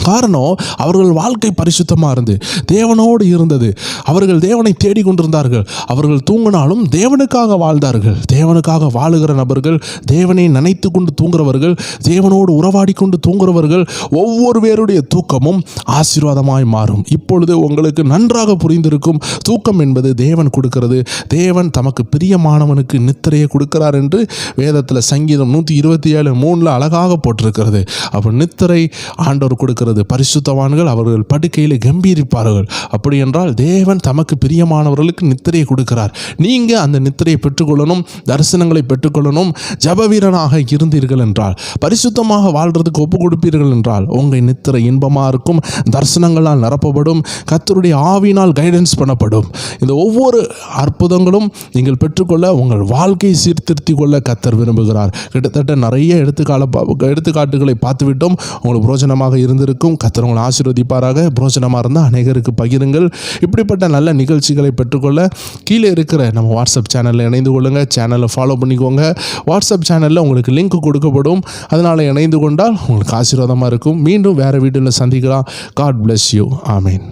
காரணம், அவர்கள் வாழ்க்கை பரிசுத்தமாக இருந்து தேவனோடு இருந்தது. அவர்கள் தேவனை தேடிக்கொண்டிருந்தார்கள். அவர்கள் தூங்கினாலும் தேவனுக்காக வாழ்ந்தார்கள். தேவனுக்காக வாழுகிற நபர்கள், தேவனை நினைத்து கொண்டு தூங்குறவர்கள், தேவனோடு உறவாடி கொண்டு தூங்குறவர்கள், ஒவ்வொரு பேருடைய தூக்கமும் ஆசீர்வாதமாய் மாறும். இப்பொழுது உங்களுக்கு நன்றாக புரிந்திருக்கும். தூக்கம் என்பது தேவன் கொடுக்கிறது. தேவன் தமக்கு பிரியமானவனுக்கு நித்திரையை கொடுக்கிறார் என்று வேதத்தில் சங்கீதம் 127:3 அழகாக போட்டிருக்கிறது. அப்போ நித்திரை ஆண்டவர் கொடுக்கிறது. பரிசுத்தவான்கள் அவர்கள் படுக்கையில் கம்பீரிப்பார்கள். அப்படி என்றால் தேவன் தமக்கு பிரியமானவர்களுக்கு நித்திரையை கொடுக்கிறார். நீங்கள் அந்த நித்திரையை பெற்றுக்கொள்ளணும், தரிசனங்களை பெற்றுக்கொள்ளணும். ஜப வீரனாக இருந்தீர்கள் என்றால், பரிசுத்தமாக வாழ்றதுக்கு ஒப்பு கொடுப்பீர்கள் என்றால் உங்கள் நித்திரை இன்பமாக இருக்கும். தரிசனங்களால் நிரப்பப்படும். கர்த்தருடைய ஆவியினால் கைடன்ஸ் பண்ணப்படும். இந்த ஒவ்வொரு அற்புதங்களும் நீங்கள் பெற்றுக்கொள்ள, உங்கள் வாழ்க்கையை சீர்திருத்தி கொள்ள கர்த்தர் விரும்புகிறார். கிட்டத்தட்ட நிறைய எடுத்துக்காட்டுகளை பார்த்துவிட்டோம். உங்களுக்கு பிரோஜனமாக இருந்திருக்கும். கர்த்தர் உங்களை ஆசீர்வதிப்பாராக. பிரோஜனமாக இருந்தால் அநேகருக்கு பகிருங்கள். இப்படிப்பட்ட நல்ல நிகழ்ச்சிகளை பெற்றுக்கொள்ள கீழே இருக்கிற நம்ம வாட்ஸ்அப் சேனலில் இணைந்து கொள்ளுங்கள். சேனலை ஃபாலோ பண்ணிக்கோங்க. வாட்ஸ்அப் சேனலில் உங்களுக்கு லிங்க் கொடுக்கப்படும். அதனால் இணைந்து கொண்டால் உங்களுக்கு ஆசீர்வாதமாக இருக்கும். மீண்டும் வேறு வீடியோவில் சந்திக்கலாம். God bless you. ஆமேன்.